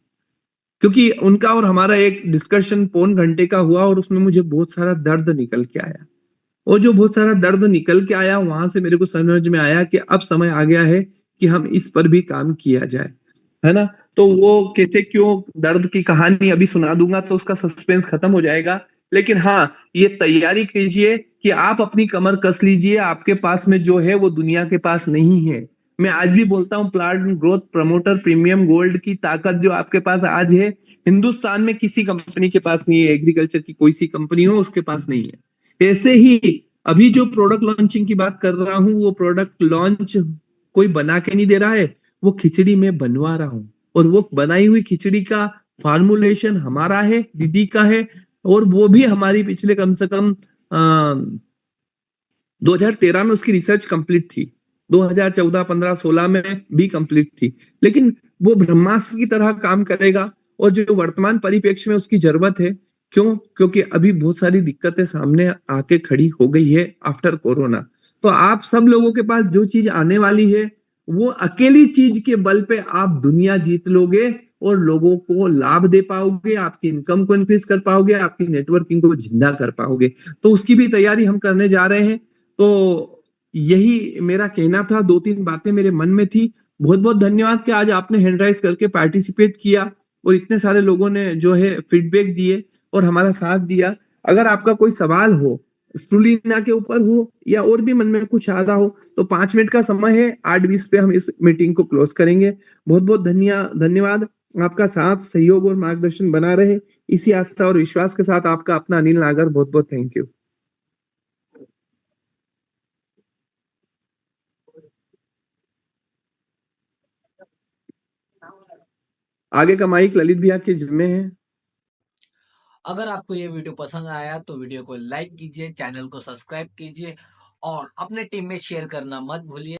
क्योंकि उनका और हमारा एक डिस्कशन पौन घंटे का हुआ और उसमें मुझे बहुत सारा दर्द निकल के आया। और जो बहुत सारा दर्द निकल के आया, वहां से मेरे को समझ में आया कि अब समय आ गया है कि हम इस पर भी काम किया जाए, है ना। तो वो कैसे क्यों, दर्द की कहानी अभी सुना दूंगा तो उसका सस्पेंस खत्म हो जाएगा। लेकिन हाँ, ये तैयारी कीजिए कि आप अपनी कमर कस लीजिए, आपके पास में जो है वो दुनिया के पास नहीं है। मैं आज भी बोलता हूँ, plant growth promoter premium gold की ताकत जो आपके पास आज है, हिंदुस्तान में किसी कंपनी के पास नहीं है, एग्रीकल्चर की कोई सी कंपनी हो उसके पास नहीं है। ऐसे ही अभी जो प्रोडक्ट लॉन्चिंग की बात कर रहा हूं, वो प्रोडक्ट लॉन्च कोई बना के नहीं दे रहा है, वो खिचड़ी में बनवा रहा हूं। और वो बनाई हुई खिचड़ी का फार्मूलेशन हमारा है, दीदी का है, और वो भी हमारी पिछले कम से कम 2013 में उसकी रिसर्च कंप्लीट थी, 2014, 15, 16 में भी कंप्लीट थी। लेकिन वो ब्रह्मास्त्र की तरह काम करेगा, और जो वर्तमान परिप्रेक्ष्य में उसकी जरूरत है। क्यों? क्योंकि अभी बहुत सारी दिक्कतें सामने आके खड़ी हो गई है आफ्टर कोरोना। तो आप सब लोगों के पास जो चीज आने वाली है, वो अकेली चीज के बल पे आप दुनिया जीत लोगे और लोगों को लाभ दे पाओगे, आपकी इनकम को इंक्रीज कर पाओगे, आपकी नेटवर्किंग को जिंदा कर पाओगे। तो उसकी भी तैयारी हम करने जा रहे हैं। तो यही मेरा कहना था, दो तीन बातें मेरे मन में थी। बहुत बहुत धन्यवाद कि आज आपने हैंड राइज करके पार्टिसिपेट किया और इतने सारे लोगों ने जो है फीडबैक दिए और हमारा साथ दिया। अगर आपका कोई सवाल हो, स्प्रुलिना के ऊपर हो, या और भी मन में कुछ आ रहा हो, तो 5 मिनट का समय है, 8:20 पे हम इस मीटिंग को क्लोज करेंगे। बहुत बहुत धन्यवाद। आपका साथ, सहयोग और मार्गदर्शन बना रहे, इसी आस्था और विश्वास के साथ आपका अपना अनिल नागर। बहुत बहुत थैंक यू। आगे का माइक ललित भैया के जिम्मे है। अगर आपको ये वीडियो पसंद आया तो वीडियो को लाइक कीजिए, चैनल को सब्सक्राइब कीजिए और अपने टीम में शेयर करना मत भूलिए।